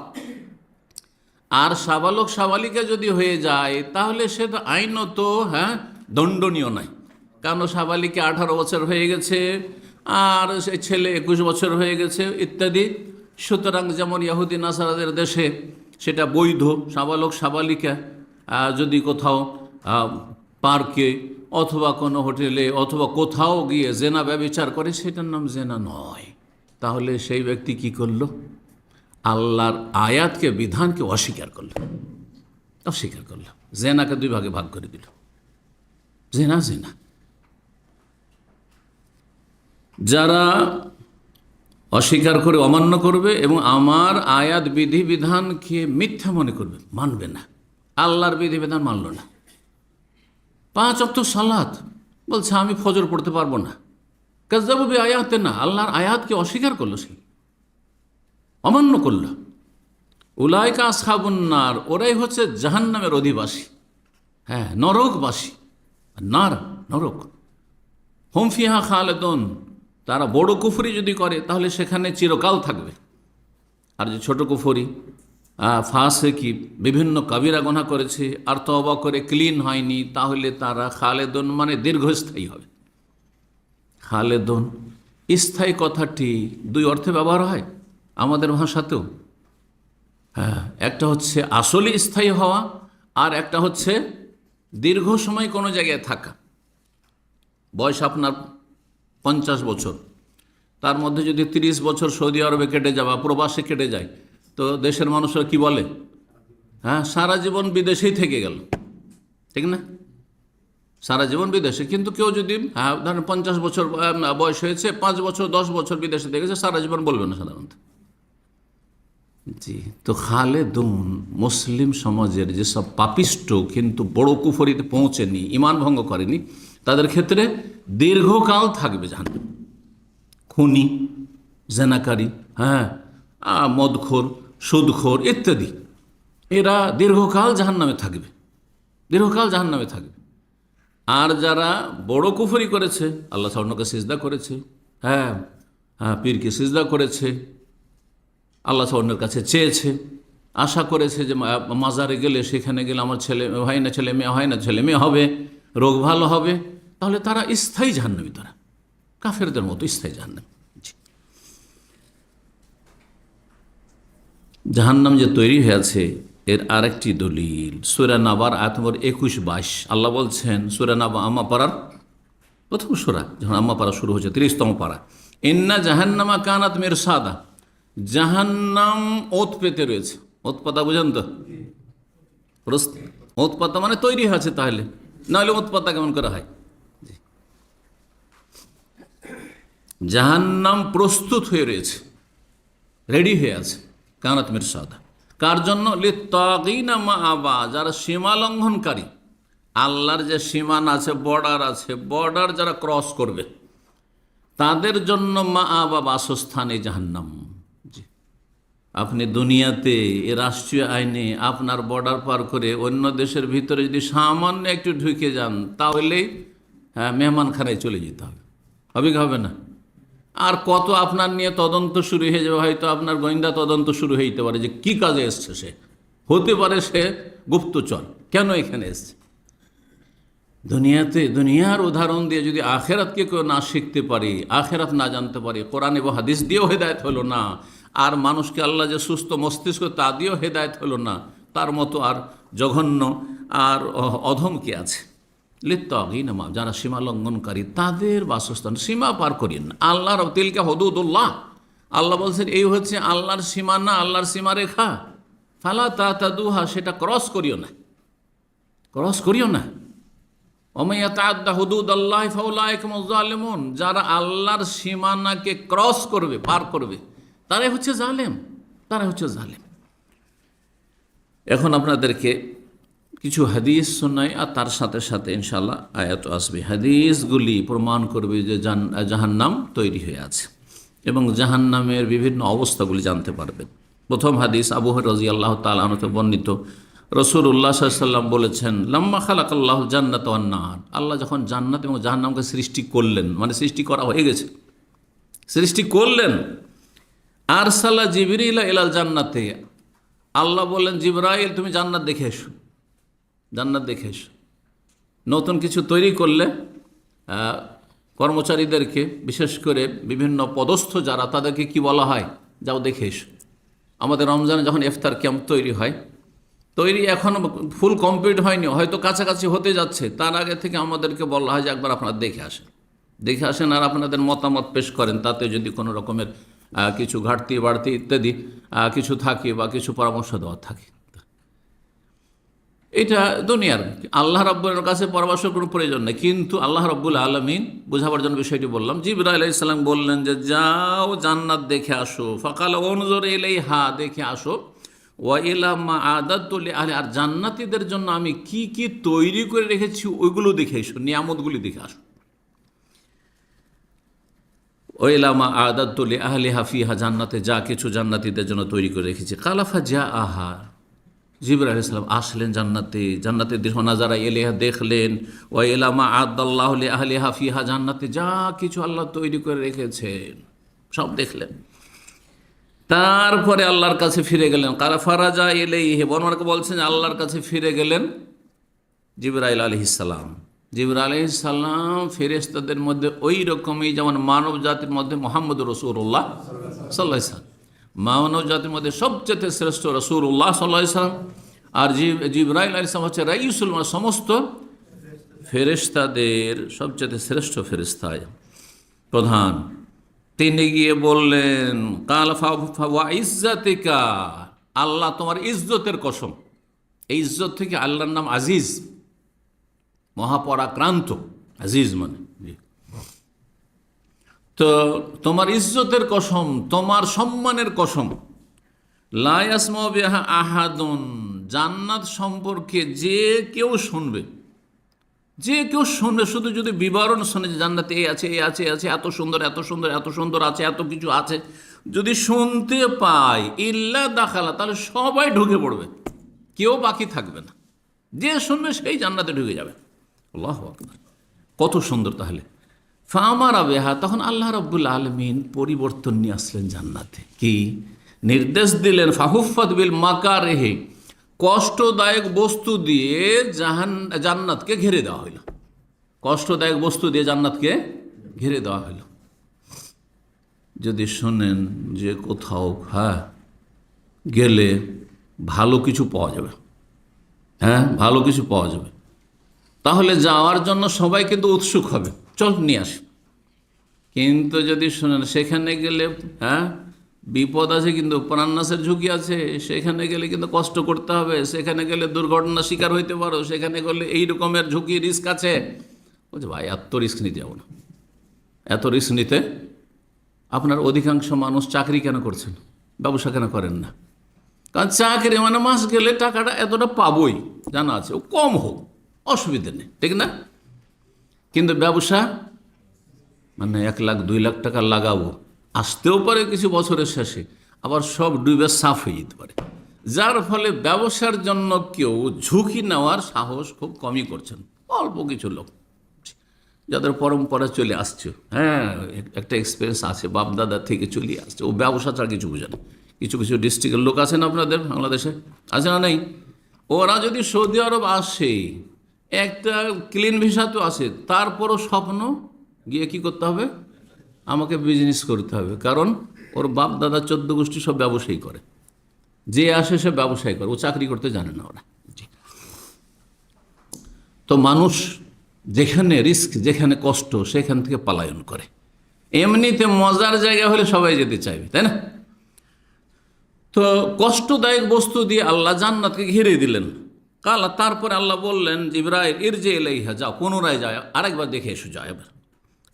আর সাবালক সাবালিকা যদি হয়ে যায় তাহলে সেটা আইনত দণ্ডনীয় নয়, কারণ সাবালিকা 18 বছর হয়ে গেছে আর সে ছেলে 21 বছর হয়ে গেছে ইত্যাদি। সুতরাং যেমন ইহুদি নাসারাদের দেশে সেটা বৈধ, সাবালক সাবালিকা যদি কোথাও পার্কে অথবা কোনো হোটেলে অথবা কোথাও গিয়ে জেনা ব্যভিচার করে, সেটার নাম জেনা নয়। তাহলে সেই ব্যক্তি কি করল? আল্লাহর আয়াতকে, বিধানকে অস্বীকার করল, অস্বীকার করল, জেনাকে দুই ভাগে ভাগ করে দিল। জেনা জেনা। যারা অস্বীকার করে, অমান্য করবে এবং আমার আয়াত বিধিবিধানকে মিথ্যা মনে করবে, মানবে না, আল্লাহর বিধিবিধান মানল না। 5 ওয়াক্ত সালাত বলছে আমি ফজর পড়তে পারবো না, কাযযাবু বিআয়াতিনা, আল্লাহর আয়াতকে অস্বীকার করলো, সে অমান্য করল। উলাইকা আসহাবুন নার, ওরাই হচ্ছে জাহান্নামের অধিবাসী, হ্যাঁ নরকবাসী, নার নরক, হুম ফিহা খালিদুন, তারা বড় কুফরি যদি করে তাহলে সেখানে চিরকাল থাকবে। আর যে ছোট কুফরি, ফাসিকি, বিভিন্ন কাবিরা গুনাহ করেছে আর তওবা করে ক্লিন হয়নি, তাহলে তারা খালেদুন মানে দীর্ঘস্থায়ী হবে। খালেদুন, স্থায়ী কথাটি দুই অর্থে ব্যবহার হয় আমাদের ভাষাতেও। হ্যাঁ, একটা হচ্ছে আসলে স্থায়ী হওয়া, আর একটা হচ্ছে দীর্ঘ সময় কোনো জায়গায় থাকা। বয়স আপনার 50 বছর, তার মধ্যে যদি 30 বছর সৌদি আরবে কেটে যায় বা প্রবাসে কেটে যায়, তো দেশের মানুষরা কি বলে? হ্যাঁ, সারা জীবন বিদেশেই থেকে গেল, ঠিক না? সারা জীবন বিদেশে। কিন্তু কেউ যদি ধরেন 50 বছর বয়স হয়েছে, 5 বছর 10 বছর বিদেশে থেকেছে, সারা জীবন বলবে না সাধারণত। জি, তো খালেদুন মুসলিম সমাজের যেসব পাপিষ্ট কিন্তু বড় কুফরিতে পৌঁছেনি, ঈমান ভঙ্গ করেনি, তাদের ক্ষেত্রে দীর্ঘকাল থাকবে জাহান্নাম। খুনি, জেনাকারী, হ্যাঁ মদখোর, সুদখোর ইত্যাদি, এরা দীর্ঘকাল জাহান্নামে থাকবে, দীর্ঘকাল জাহান্নামে থাকবে। আর যারা বড় কুফরি করেছে, আল্লাহ স্বর্ণকে সিজদা করেছে, হ্যাঁ হ্যাঁ পীরকে সিজদা করেছে, আল্লাহ স্বর্ণের কাছে চেয়েছে, আশা করেছে যে মাজারে গেলে, সেখানে গেলে আমার ছেলে হয় না, ছেলে মেয়ে হয় না, ছেলে মেয়ে হবে, রোগ ভালো হবে, তাহলে তারা স্থায়ী জাহান্নামী, তারা কাফেরদের মতো স্থায়ী জাহান্নামী। জাহান্নাম যে তৈরি হয়েছে এর আরেকটি দলিল সূরা নাবার আয়াত নম্বর 21-22 আল্লাহ বলছেন, সূরা নাবা আম্মা পাড়ার প্রথম সূরা, যখন আম্মা পাড়া শুরু হচ্ছে 30তম পাড়া, ইন্না জাহান্নামা কানাত মিরসাদা, জাহান্নাম ওত পেতে রয়েছে। ওত পাতা বুঝেন তো? ওত পাতা মানে তৈরি হয়েছে, তাহলে নাহলে ওত পাতা কেমন করে হয়? জাহান্নাম প্রস্তুত হয়ে রয়েছে, রেডি হয়ে আছে। কানাত মিরসাদা, কার জন্য? লিত্তাগিনা মাআবা, যারা সীমা লঙ্ঘনকারী, আল্লাহর যে সীমানা আছে, বর্ডার আছে, বর্ডার যারা ক্রস করবে তাদের জন্য মাআবা, বাসস্থানে জাহান্নাম। আপনি দুনিয়াতে এ রাষ্ট্রীয় আইনে আপনার বর্ডার পার করে অন্য দেশের ভিতরে যদি সামান্য একটু ঢুকে যান তাহলেই মেহমানখানায় চলে যেতে হবে, হবে কি হবে না? আর কত আপনার নিয়ে তদন্ত শুরু হয়ে যাবে, হয়তো আপনার গোয়েন্দা তদন্ত শুরু হইতে পারে যে কি কাজে এসছে সে, হতে পারে সে গুপ্তচর, কেন এখানে এসছে। দুনিয়ার উদাহরণ দিয়ে যদি আখেরাতকে কেউ না শিখতে পারি, আখেরাত না জানতে পারি, কোরআন এবং হাদিস দিয়েও হেদায়েত হলো না, আর মানুষকে আল্লাহ যে সুস্থ মস্তিষ্ক তা দিয়েও হেদায়েত হলো না, তার মতো আর জঘন্য আর অধম কি আছে? লিত্তাগিনা মা, যারা সীমা লঙ্ঘনকারী তাদের বাসস্থান, সীমা পার করিয়েন না। আল্লাহর তিলকা হুদুদুল্লাহ, আল্লাহ বলছেন এই হচ্ছে আল্লাহর সীমানা, আল্লাহর সীমারেখা। ফালা তাতাদুহা, সেটা ক্রস করিও না, ক্রস করিও না। ওমান ইয়াতাআদ্দা হুদুদাল্লাহি ফাউলাইকা হুমুজ জালিমুন, যারা আল্লাহর সীমানাকে ক্রস করবে, পার করবে, তারাই হচ্ছে জালেম, তারাই হচ্ছে জালেম। এখন আপনাদেরকে কিছু হাদিস শোনাই, আর তার সাথে সাথে ইনশাআল্লাহ আয়াত আসবে। হাদিসগুলি প্রমাণ করবে যে জাহান্নাম তৈরি হয়ে আছে এবং জাহান্নামের বিভিন্ন অবস্থাগুলি জানতে পারবেন। প্রথম হাদিস আবু হুরায়রা রাদিয়াল্লাহু তাআলা আনহু থেকে বর্ণিত, রাসূলুল্লাহ সাল্লাল্লাহু আলাইহি ওয়াসাল্লাম বলেছেন, লাম্মা খালাকাল্লাহুল জান্নাতা ওয়ান নার, আল্লাহ যখন জান্নাত এবং জাহান্নামকে সৃষ্টি করলেন, মানে সৃষ্টি করা হয়ে গেছে, সৃষ্টি করলেন, আরসালা জিবরিল ইলাল জান্নাতে, আল্লাহ বললেন জিবরাইল তুমি জান্নাত দেখে এসো, জান্নাত দেখে এসো। নতুন কিছু তৈরি করলে কর্মচারীদেরকে, বিশেষ করে বিভিন্ন পদস্থ যারা, তাদেরকে কি বলা হয়? যাও দেখে এসো। আমাদের রমজানে যখন ইফতার ক্যাম্প তৈরি হয়, তৈরি এখনও ফুল কমপ্লিট হয়নি, হয়তো কাছাকাছি হতে যাচ্ছে, তার আগে থেকে আমাদেরকে বলা হয় যে একবার আপনারা দেখে আসেন, দেখে আসেন আর আপনাদের মতামত পেশ করেন, তাতে যদি কোনো রকমের কিছু ঘাটতি বাড়তি ইত্যাদি কিছু থাকে বা কিছু পরামর্শ দেওয়া থাকে। এটা দুনিয়ার, আল্লাহ রাব্বুল কাছে পরামর্শের কোনো প্রয়োজন নেই, কিন্তু আল্লাহ রাব্বুল আলামিন বোঝাবার জন্য বিষয়টি বললাম। জিবরাইল আলাইহিস সালাম বললেন যে যাও জান্নাত দেখে আসো, ফাকাল উনজুর ইলাইহা, দেখে আসো, ওয়া ইলা মা আদাতু লিআহলি, আর জান্নাতীদের জন্য আমি কি কি তৈরি করে রেখেছি ওইগুলো দেখে এসো, নিয়ামতগুলি দেখে আসো। ওয়া ইলা মা আদাতু লিআহলিহা ফিহা, জান্নাতে যা কিছু জান্নাতীদের জন্য তৈরি করে রেখেছি। কালাফা যা আহা, জিবরাইল আলাইহিস সালাম আসলেন জান্নাতে, জান্নাতের দৃশ্য নাজারা এলেহা দেখলেন, ওয়া ইলা মা আদাল্লাহু লিআহলিহা ফিহা, জান্নাতে যা কিছু আল্লাহ তৈরি করে রেখেছেন সব দেখলেন। তারপরে আল্লাহর কাছে ফিরে গেলেন, কারা ফারাজা ইলাইহি, বর্ণনাকে বলছেন আল্লাহর কাছে ফিরে গেলেন জিবরাইল আলাইহিস সালাম। জিবরাইল আলাইহিস সালাম ফেরেশতাদের মধ্যে ওই রকমই যেমন মানব জাতির মধ্যে মুহাম্মদুর রাসূলুল্লাহ সাল্লাল্লাহু আলাইহি ওয়াসাল্লাম, মানব জাতির মধ্যে সবচেয়ে শ্রেষ্ঠ রাসূলুল্লাহ সাল্লাল্লাহু আলাইহি ওয়াসাল্লাম, আর জিবরাইল আলাইহিস সালাম হচ্ছে রাইসুল, সমস্ত ফেরেশতাদের সবচেয়ে শ্রেষ্ঠ ফেরেশতা, প্রধান। তিনি গিয়ে বললেন, কাল ওয়া ইজ্জাতিকা, আল্লাহ তোমার ইজ্জতের কসম। এই ইজ্জত থেকে আল্লাহর নাম আজিজ, মহাপরাক্রান্ত, আজিজ মানে। তো তোমার ইজ্জতের কসম, তোমার সম্মানের কসম, লা ইয়াসমাউ বিহা আহাদুন, জান্নাত সম্পর্কে যে কেউ শুনবে, যে কেউ শুনবে, শুধু যদি বিবরণ শোনে যে জান্নাতে এই আছে, এই আছে, এই আছে, এত সুন্দর, এত সুন্দর, এত সুন্দর আছে, এত কিছু আছে, যদি শুনতে পায়, ইল্লা দাখালা, তাহলে সবাই ঢুকে পড়বে, কেউ বাকি থাকবে না, যে শুনবে সেই জান্নাতে ঢুকে যাবে। আল্লাহু আকবার, কত সুন্দর! তাহলে ফামারা বিহা, তখন আল্লাহ রাব্বুল আলামিন পরিবর্তন নিয়ে আসলেন জান্নাতে, কি নির্দেশ দিলেন? ফাহুফাত বিল মাকারিহি, কষ্টদায়ক বস্তু দিয়ে জান্নাতকে ঘিরে দেওয়া হইল, কষ্টদায়ক বস্তু দিয়ে জান্নাতকে ঘিরে দেওয়া হইল। যদি শোনেন যে কোথাও গেলে ভালো কিছু পাওয়া যাবে, ভালো কিছু পাওয়া যাবে, তাহলে যাওয়ার জন্য সবাই কিন্তু উৎসুক হবে, চল নিয়ে আসি। কিন্তু যদি শোনেন সেখানে গেলে বিপদ আছে, কিন্তু প্রাণনাশের ঝুঁকি আছে, সেখানে গেলে কিন্তু কষ্ট করতে হবে, সেখানে গেলে দুর্ঘটনার শিকার হইতে পারো, সেখানে গেলে এই রকমের ঝুঁকি, রিস্ক আছে, বলছে ভাই এত রিস্ক নিতে যাবো না। এত রিস্ক নিতে, আপনার অধিকাংশ মানুষ চাকরি কেন করছেন, ব্যবসা কেন করেন না? কারণ চাকরি মানে মাস গেলে টাকাটা এতটা পাবোই, জানা আছে, ও কম হোক অসুবিধা নেই, ঠিক না? কিন্তু ব্যবসা মানে 1 লাখ 2 লাখ টাকা লাগাবো, আসতেও পারে কিছু বছরের শেষে, আবার সব ডুবে সাফ হয়ে যেতে পারে। যার ফলে ব্যবসার জন্য কেউ ঝুঁকি নেওয়ার সাহস খুব কমই করছেন, অল্প কিছু লোক যাদের পরম্পরা চলে আসছে। হ্যাঁ, একটা এক্সপিরিয়েন্স আছে, বাপদাদা থেকে চলে আসছে, ও ব্যবসা ছাড়া কিছু বোঝে না। কিছু কিছু ডিস্ট্রিক্টের লোক আছেন আপনাদের বাংলাদেশে, আছে না নেই? ওরা যদি সৌদি আরব আসে, একটা ক্লিন ভিসা তো আছে, তারপরও স্বপ্ন গিয়ে কি করতে হবে, আমাকে বিজনেস করতে হবে। কারণ ওর বাপ দাদা 14 গোষ্ঠী সব ব্যবসায়ী করে, যে আসে সে ব্যবসায়ী করে, ও চাকরি করতে জানে না ওরা। তো মানুষ যেখানে রিস্ক, যেখানে কষ্ট, সেখান থেকে পলায়ন করে। এমনিতে মজার জায়গা হলে সবাই যেতে চাইবে, তাই না? তো কষ্টদায়ক বস্তু দিয়ে আল্লাহ জান্নাতকে ঘিরে দিলেন। কালা, তারপরে আল্লাহ বললেন জিবরাইল ইরজি ইলাইহা, যাও পুনরায় যায়, আরেকবার দেখে এসো, যাও এবার।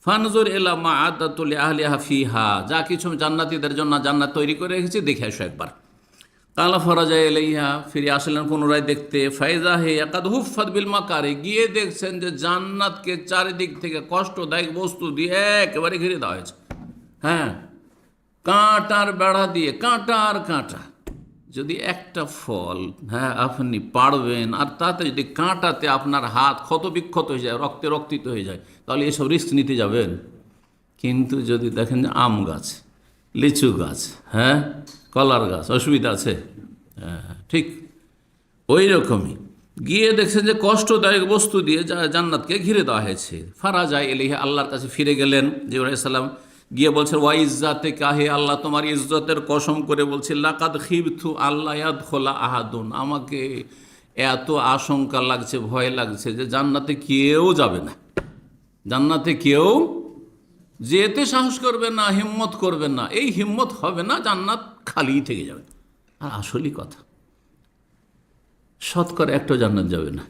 ফানজুর ইলা মা আদাতুল আহলিহা ফিহা, যা কিছু জান্নাতীদের জন্য জান্নাত তৈরি করে রেখেছি দেখে এসো একবার। কালা ফরাজা এলাইহা, ফিরে আসলেন পুনরায় দেখতে। ফাইজা হে একাদ হুফাত বিল মাকারে, গিয়ে দেখছেন যে জান্নাতকে চারিদিক থেকে কষ্টদায়ক বস্তু দিয়ে একেবারে ঘিরে দেওয়া হয়েছে। হ্যাঁ, কাঁটার বেড়া দিয়ে, কাঁটার কাঁটা। যদি একটা ফল, হ্যাঁ, আপনি পাড়বেন আর তাতে যদি কাঁটাতে আপনার হাত ক্ষত বিক্ষত হয়ে যায়, রক্তে রক্তিত হয়ে যায়, তাহলে এসব রিস্ক নিতে যাবেন? কিন্তু যদি দেখেন যে আম গাছ, লিচু গাছ, হ্যাঁ, কলার গাছ, অসুবিধা আছে? হ্যাঁ, ঠিক ওই রকমই গিয়ে দেখছেন যে কষ্টদায়ক বস্তু দিয়ে জান্নাতকে ঘিরে দেওয়া হয়েছে। ফারাজা এলিহে, আল্লাহর কাছে ফিরে গেলেন জিবরাইল আলাইহিস সালাম, গিয়ে বলছেন ওয়া ইজ্জাতে কাহে, আল্লাহ তোমার ইজ্জতের কসম করে বলছি, লাকাদ খিবতু আল্লাহ ইয়াদখুলা আহাদুন, আমাকে এত আশঙ্কা লাগছে, ভয় লাগছে যে জান্নাতে কেউ যাবে না, জান্নাতে কেউ যেতে সাহস করবে না, হিম্মত করবে না। এই হিম্মত হবে না, জান্নাত খালি থেকে যাবে। আর আসলই কথা, শতকরা একটা জান্নাত যাবে না,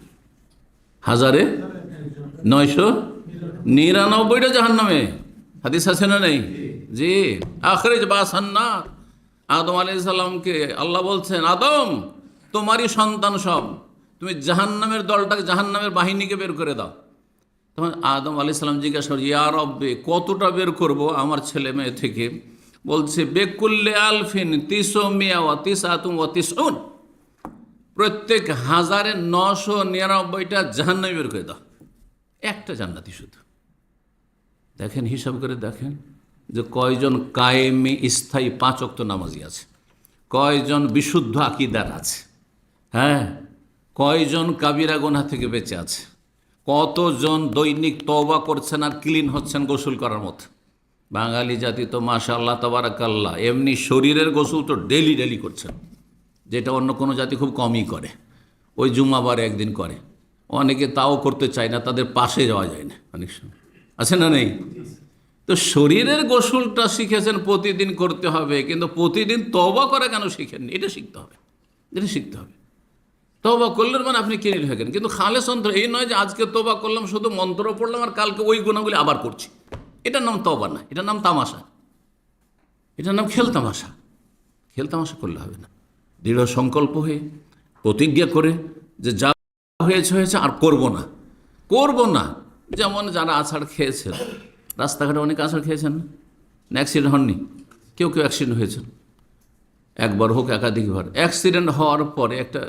1999টা জাহান্নামে। হাদিস আছে না নেই? জি, আখরিজ বাসান্নার, আদম আলাইহিস সালামকে আল্লাহ বলছেন, আদম তোমারই সন্তান সব, তুমি জাহান্নামের দলটাকে, জাহান্নামের বাহিনীকে বের করে দাও। তখন আদম আলাইহিস সালাম জিজ্ঞাসা করি, ইয়া রব্বে, কতটা বের করব আমার ছেলে মেয়ে থেকে? বলছে বেকুল্লে আলফিন 399 প্রত্যেক 1999টা জাহান্নামে বের করে দাও, একটা জান্নাতি শুধু। দেখেন, হিসাব করে দেখেন যে কয়জন কায়েমে স্থায়ী 5 ওয়াক্ত নামাজি আছে, কয়জন বিশুদ্ধ আকীদার আছে, হ্যাঁ, কয়জন কাবিরা গুনাহ থেকে বেঁচে আছে, কতজন দৈনিক তওবা করছেন আর ক্লিন হচ্ছেন গোসল করার মতো। বাঙালি জাতি তো মাশাআল্লাহ তাবারাকাল্লাহ, এমনি শরীরের গোসল তো ডেলি ডেলি করছেন, যেটা অন্য কোনো জাতি খুব কমই করে, ওই জুমাবারে একদিন করে। অনেকে তাও করতে চায় না, তাদের পাশে যাওয়া যায় না অনেক সময়, আছে না নেই? তো শরীরের গোসলটা শিখেছেন প্রতিদিন করতে হবে, কিন্তু প্রতিদিন তওবা করা কেন শিখেননি? এটা শিখতে হবে, এটা শিখতে হবে। তওবা করলেন মানে আপনি কিনে থাকেন, কিন্তু খালেস অন্তর, এই নয় যে আজকে তওবা করলাম, শুধু মন্ত্র পড়লাম আর কালকে ওই গুণাগুলি আবার করছি। এটার নাম তওবা না, এটার নাম তামাশা, এটার নাম খেলতামাশা। খেলতামাশা করলে হবে না। দৃঢ় সংকল্প হয়ে প্রতিজ্ঞা করে যে যা হয়েছে হয়েছে, আর করব না, করব না। যেমন যারা আছাড় খেয়েছেন, রাস্তাঘাটে অনেক আছাড় খেয়েছেন না, অ্যাক্সিডেন্ট হননি? কেউ কেউ অ্যাক্সিডেন্ট হয়েছেন, একবার হোক একাধিকবার। অ্যাক্সিডেন্ট হওয়ার পরে একটা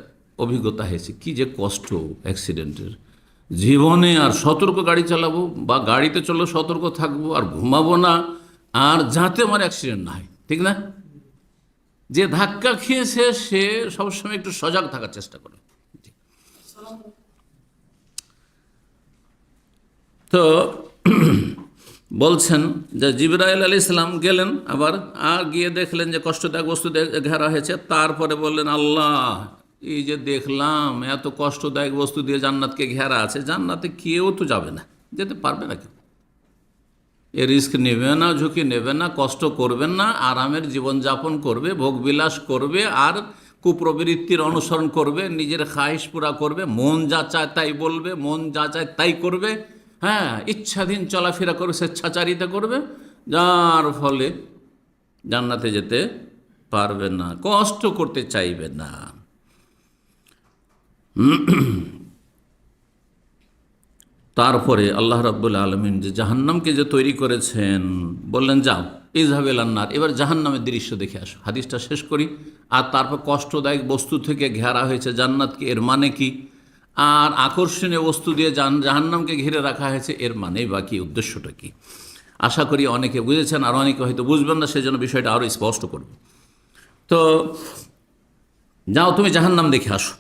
অভিজ্ঞতা হয়েছে, কি যে কষ্ট অ্যাক্সিডেন্টের। জীবনে আর সতর্ক গাড়ি চালাবো, বা গাড়িতে চললে সতর্ক থাকবো, আর ঘুমাবো না, আর যাতে আমার অ্যাক্সিডেন্ট না হয়, ঠিক না? যে ধাক্কা খেয়েছে সে সবসময় একটু সজাগ থাকার চেষ্টা করে। তো বলছেন যে জিবরাইল আলাইহিস সালাম গেলেন আবার, আর গিয়ে দেখলেন যে কষ্টদায়ক বস্তু ঘেরা হয়েছে। তারপরে বললেন, আল্লাহ, এই যে দেখলাম এত কষ্টদায়ক বস্তু দিয়ে জান্নাতকে ঘেরা আছে, জান্নাতে কেউ তো যাবে না, যেতে পারবে না কেউ। এ রিস্ক নেবে না, ঝুঁকি নেবে না, কষ্ট করবেন না, আরামের জীবনযাপন করবে, ভোগবিলাস করবে, আর কুপ্রবৃত্তির অনুসরণ করবে, নিজের খাহিশ পুরা করবে, মন যা চায় তাই বলবে, মন যা চায় তাই করবে, হ্যাঁ, ইচ্ছাধীন চলাফেরা করবে, স্বেচ্ছাচারিতা করবে, যার ফলে জান্নাতে যেতে পারবে না, কষ্ট করতে চাইবে না। তারপরে আল্লাহ রাব্বুল আলামিন যে জাহান্নামকে যে তৈরি করেছেন, বললেন যাও ইযহাব ইলান নার, এবার জাহান্নামের দৃশ্য দেখে আসো। হাদিসটা শেষ করি। আর তারপর কষ্টদায়ক বস্তু থেকে ঘেরা হয়েছে জান্নাতকে, এর মানে কি? আর আকর্ষণীয় বস্তু দিয়ে জাহান্নামকে ঘিরে রাখা হয়েছে, এর মানে বা কি, উদ্দেশ্যটা কি? আশা করি অনেকে বুঝেছেন, আর অনেকে হয়তো বুঝবেন না, সেজন্য বিষয়টা আরও স্পষ্ট করব। তো যাও তুমি জাহান্নাম দেখে আসো।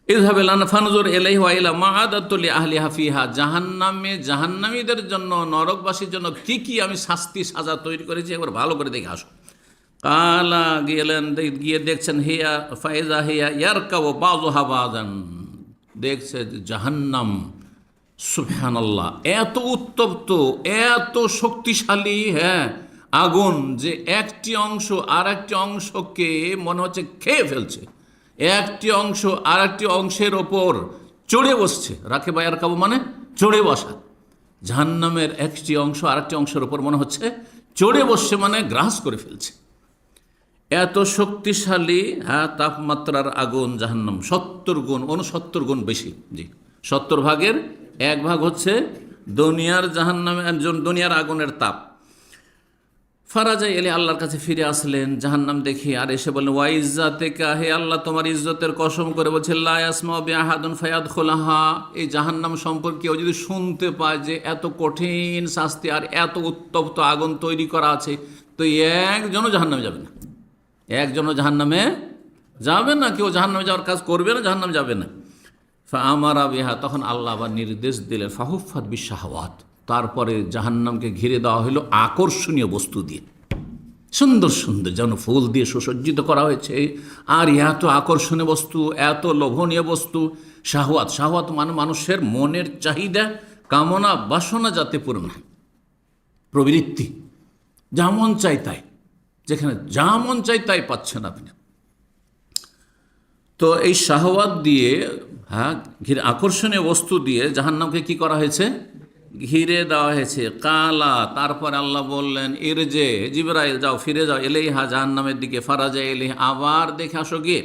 ইযহাব ইলান ফানজুর ইলাইহি ওয়া ইলা মা আদাতু লিআহলিহা ফিহা, জাহান্নামে জাহান্নামীদের জন্য, নরকবাসীর জন্য কি কি আমি শাস্তি সাজা তৈরি করেছি, একবার ভালো করে দেখে আসো। কালা গেলেন, গিয়ে দেখছেন হিয়া ফাইজা হিয়া ইয়ারকাবু বাযুহা বাযান, দেখছে জাহান্নাম, সুবহানাল্লাহ, এত উত্তপ্ত, এত শক্তিশালী, হ্যাঁ, আগুন, যে একটি অংশ আর একটি অংশকে মনে হচ্ছে খেয়ে ফেলছে, একটি অংশ আর একটি অংশের ওপর চড়ে বসছে। রাখে বা আর কাবু মানে চড়ে বসা। জাহান্নামের একটি অংশ আর একটি অংশের ওপর মনে হচ্ছে চড়ে বসছে, মানে গ্রাস করে ফেলছে। এত শক্তিশালী, হ্যাঁ, তাপমাত্রার আগুন জাহান্নাম, 70 গুণ 69 গুণ বেশি। জি, 70 ভাগের 1 ভাগ হচ্ছে দুনিয়ার জাহান্নামে, দুনিয়ার আগুনের তাপ। ফারাজা এলে আল্লাহর কাছে ফিরে আসলেন জাহান্নাম দেখে, আর এসে বললেন ওয়া ইজ্জাতিকা, হে আল্লাহ তোমার ইজ্জতের কসম করে বলছে, লা ইয়াসমাউ বিআহাদুন ফায়াদখুলাহা, এই জাহান্নাম সম্পর্কে কেউ যদি শুনতে পায় যে এত কঠিন শাস্তি আর এত উত্তপ্ত আগুন তৈরি করা আছে, তো একজনও জাহান্নামে যাবে না, একজনও জাহান্নামে যাবে না, কেউ জাহান্নামে যাওয়ার কাজ করবে না, জাহান্নামে যাবে না। ফাআমারা বিহা, তখন আল্লাহ আবার নির্দেশ দিলেন, ফাহুফাত বিশাহাওয়াত, তারপরে জাহান্নামকে ঘিরে দেওয়া হলো আকর্ষণীয় বস্তু দিয়ে, সুন্দর সুন্দর যেন ফুল দিয়ে সুসজ্জিত করা হয়েছে। আর এত আকর্ষণীয় বস্তু, এত লোভনীয় বস্তু, শাহওয়াত, শাহওয়াত মানে মানুষের মনের চাহিদা, কামনা বাসনা যাতে পূরণ হয়, প্রবৃত্তি, যা মন চাই তাই, যেখানে যা মন চাই তাই পাচ্ছেন আপনি। তো এই শাহওয়াত দিয়ে, হ্যাঁ, ঘিরে আকর্ষণীয় বস্তু দিয়ে জাহান্নামকে কি করা হয়েছে? ঘিরে দেওয়া হয়েছে। কালা, তারপর আল্লাহ বললেন ইরজে, জিবরাইল যাও, ফিরে যাও, এলেইহা, জাহান্নামের দিকে। ফারাজা এলেই, আবার দেখে আসো গিয়ে।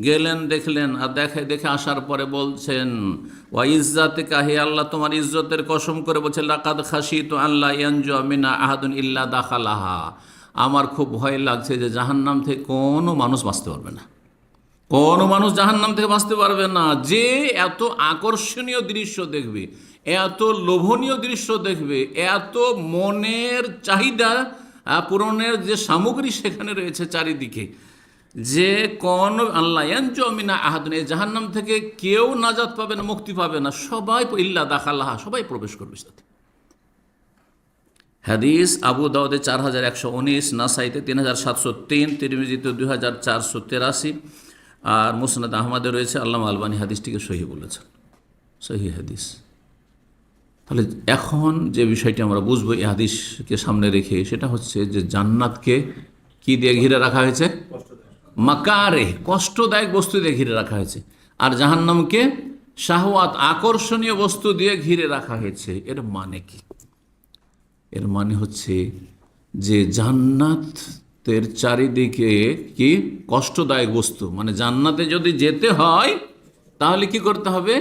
গেলেন, দেখলেন, আর দেখে আসার পরে বলছেন ওয়া ইজ্জাতিকা, হে আল্লাহ তোমার ইজ্জতের কসম করে বলছে, লাকাদ খাশিতু আল্লা ইয়ানজু মিনা আহাদুন ইল্লা দাখালাহা, আমার খুব ভয় লাগছে যে জাহান্নাম থেকে কোনো মানুষ বাঁচতে পারবে না, কোনো মানুষ জাহান্নাম থেকে বাঁচতে পারবে না। যে এত আকর্ষণীয় দৃশ্য দেখবে, এত লোভনীয় দৃশ্য দেখবে, এত মনের চাহিদা পূরণের যে সামগ্রী সেখানে রয়েছে চারিদিকে, যে কোন আল্লাহ ইয়ানজুমিনা আহাদুন, এই জাহান্নাম থেকে কেউ নাজাত পাবে না, মুক্তি পাবে না, সবাই ইল্লা দাখালাহা, সবাই প্রবেশ করবে সাথে। হাদিস আবু দাউদে 4119, নাসাইতে 3703, তিরমিজিতে 2483, আর মুসনাদ আহমদে রয়েছে। আল্লামা আলবানী হাদিসটিকে সহি বলেছেন, সহি হাদিস। তাহলে এখন যে বিষয়টি আমরা বুঝবো এই হাদিসকে সামনে রেখে, সেটা হচ্ছে যে জান্নাতকে কি দিয়ে ঘিরে রাখা হয়েছে? মাকারে, কষ্টদায়ক বস্তু দিয়ে ঘিরে রাখা হয়েছে। আর জাহান্নামকে শাহওয়াত, আকর্ষণীয় বস্তু দিয়ে ঘিরে রাখা হয়েছে। এর মানে কি? এর মানে হচ্ছে যে জান্নাতের চারিদিকে কি কষ্টদায়ক বস্তু, মানে জান্নাতে যদি যেতে হয় তাহলে কি করতে হবে?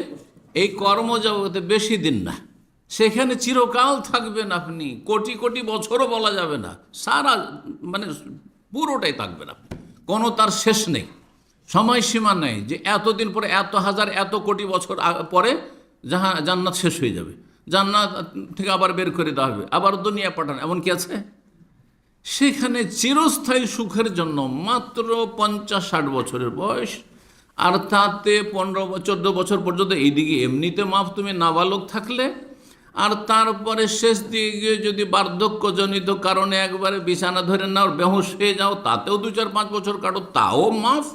এই কর্মজগতে বেশি দিন না, সেখানে চিরকাল থাকবেন আপনি, কোটি কোটি বছরও বলা যাবে না, সারা মানে পুরোটাই থাকবেন আপনি, কোনো তার শেষ নেই, সময়সীমা নেই যে এতদিন পরে, এত হাজার, এত কোটি বছর পরে জান্নাত শেষ হয়ে যাবে, জান্নাত থেকে আবার বের করে দেওয়া হবে, আবার দুনিয়া পাঠান, এমন কি আছে? সেখানে চিরস্থায়ী সুখের জন্য মাত্র 50-60 বছরের বয়স, আর তাতে 15-14 বছর পর্যন্ত এইদিকে এমনিতে মাপ, তুমি নাবালক থাকলে, আর তারপরে শেষ দিকে যদি বার্ধক্যজনিত কারণে একবারে বিছানা ধরে নাও, বেহুশ হয়ে যাও, তাতেও 2-4-5 বছর কাটো, তাও মাফ,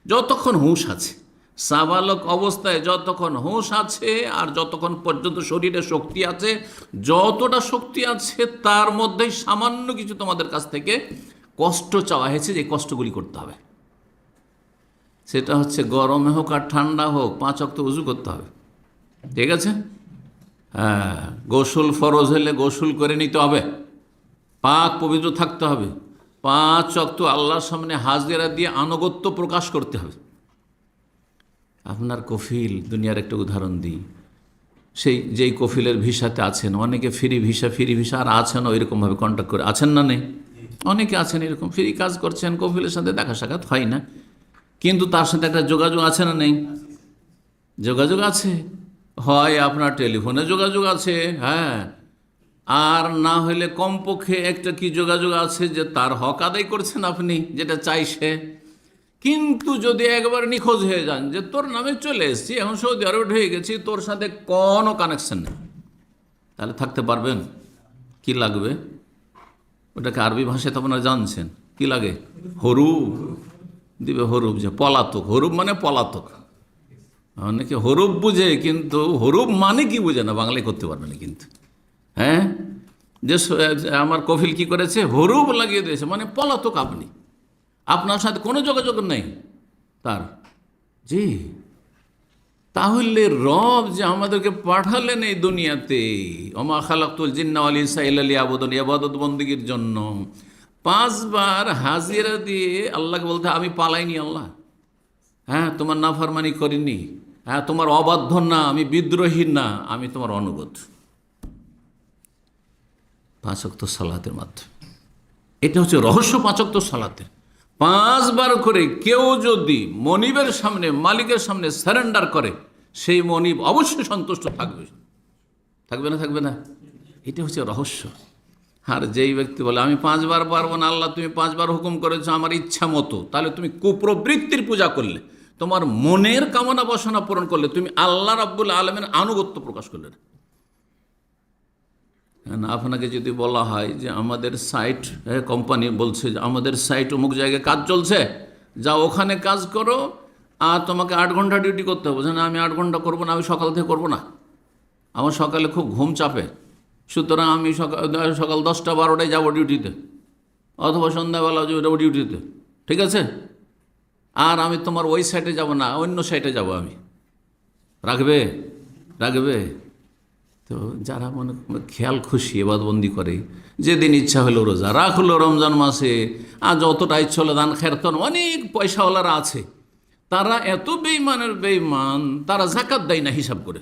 যতক্ষণ হুঁশ আছে। সাবালক অবস্থায় যতক্ষণ হুঁশ আছে আর যতক্ষণ পর্যন্ত শরীরে শক্তি আছে, যতটা শক্তি আছে তার মধ্যেই সামান্য কিছু তোমাদের কাছ থেকে কষ্ট চাওয়া হয়েছে, যে কষ্টগুলি করতে হবে। সেটা হচ্ছে গরমে হোক আর ঠান্ডা হোক, 5 ওয়াক্ত উযু করতে হবে, ঠিক আছে? হ্যাঁ, গোসল ফরজ হলে গোসল করে নিতে হবে, পাক পবিত্র থাকতে হবে, 5 ওয়াক্ত আল্লাহর সামনে হাজিরা দিয়ে আনুগত্য প্রকাশ করতে হবে। আপনার কফিল, দুনিয়ার একটা উদাহরণ দিই, যেই কফিলের ভিসাতে আছেন, অনেকে ফ্রি ভিসা আর আছেন ওইরকমভাবে কন্ট্যাক্ট করে আছেন না, নেই? অনেকে আছেন এরকম ফ্রি কাজ করছেন, কফিলের সাথে দেখা সাক্ষাৎ হয় না, কিন্তু তার সাথে একটা যোগাযোগ আছে না নেই? যোগাযোগ আছে, হয় আপনার টেলিফোনে যোগাযোগ আছে, হ্যাঁ, আর না হলে কমপক্ষে একটা কি যোগাযোগ আছে যে তার হক আদায় করছেন আপনি, যেটা চাই সে। কিন্তু যদি একবার নিখোঁজ হয়ে যান যে তোর নামে চলে এসেছি, এখন সৌদি আরবে হয়ে গেছি, তোর সাথে কোনো কানেকশন নেই, তাহলে থাকতে পারবেন? কি লাগবে? ওটাকে আরবি ভাষায় তো আপনারা জানছেন, কি লাগে? হরুপ দিবে, হরুপ, যে পলাতক, হরুপ মানে পলাতক। অনেকে হরুপ বুঝে, কিন্তু হরুপ মানে কি বুঝে না, বাংলায় করতে পারবে না কিন্তু। হ্যাঁ, যে আমার কফিল কি করেছে, হরুপ লাগিয়ে দিয়েছে, মানে পলাতক আপনি, আপনার সাথে কোনো যোগাযোগ নেই তার। জি, তাহলে রব যে আমাদেরকে পাঠালেন এই দুনিয়াতে, ওমা খালাকতুল জিন্না ওয়াল ইনসা ইল্লা লিয়াবুদুন, ইবাদত বন্দেগীর জন্য, 5 বার হাজিরা দিয়ে আল্লাহকে বলতে, আমি পালাইনি আল্লাহ, হ্যাঁ, তোমার নাফরমানি করিনি, হ্যাঁ, তোমার অবাধ্য না, আমি বিদ্রোহী না, আমি তোমার অনুগত। 5 ওয়াক্ত সালাতের মাধ্যমে, এটা হচ্ছে রহস্য 5 ওয়াক্ত সালাতের। 5 বার করে কেউ যদি মনিবের সামনে, মালিকের সামনে সারেন্ডার করে, সেই মনিব অবশ্যই সন্তুষ্ট থাকবে, থাকবে না? থাকবে না? এটা হচ্ছে রহস্য। আর যেই ব্যক্তি বলে আমি 5 বার পারবো না, আল্লাহ তুমি 5 বার হুকুম করেছো আমার ইচ্ছা মতো, তাহলে তুমি কুপ্রবৃত্তির পূজা করলে, তোমার মনের কামনা বাসনা পূরণ করলে, তুমি আল্লাহ রাব্বুল আলামিনের আনুগত্য প্রকাশ করলে না। আপনাকে যদি বলা হয় যে আমাদের সাইট, কোম্পানি বলছে যে আমাদের সাইট অমুক জায়গায় কাজ চলছে, যাও ওখানে কাজ করো, আর তোমাকে 8 ঘন্টা ডিউটি করতে হবে, না আমি 8 ঘন্টা করবো না, আমি সকাল থেকে করবো না, আমার সকালে খুব ঘুম চাপে, সুতরাং আমি সকাল 10টা-12টায় যাবো ডিউটিতে, অথবা সন্ধ্যাবেলা যাবো ডিউটিতে, ঠিক আছে? আর আমি তোমার ওই সাইটে যাব না, অন্য সাইটে যাব আমি। রাখবে? রাখবে? তো যারা মনে খেয়াল খুশি এবাদবন্দি করে, যেদিন ইচ্ছা হলো রোজা রাখলো রমজান মাসে, আর যতটা ইচ্ছা হলো দান খেরতন, অনেক পয়সাওয়ালারা আছে, তারা এত বেঈমানের বেঈমান, তারা যাকাত দেয় না হিসাব করে,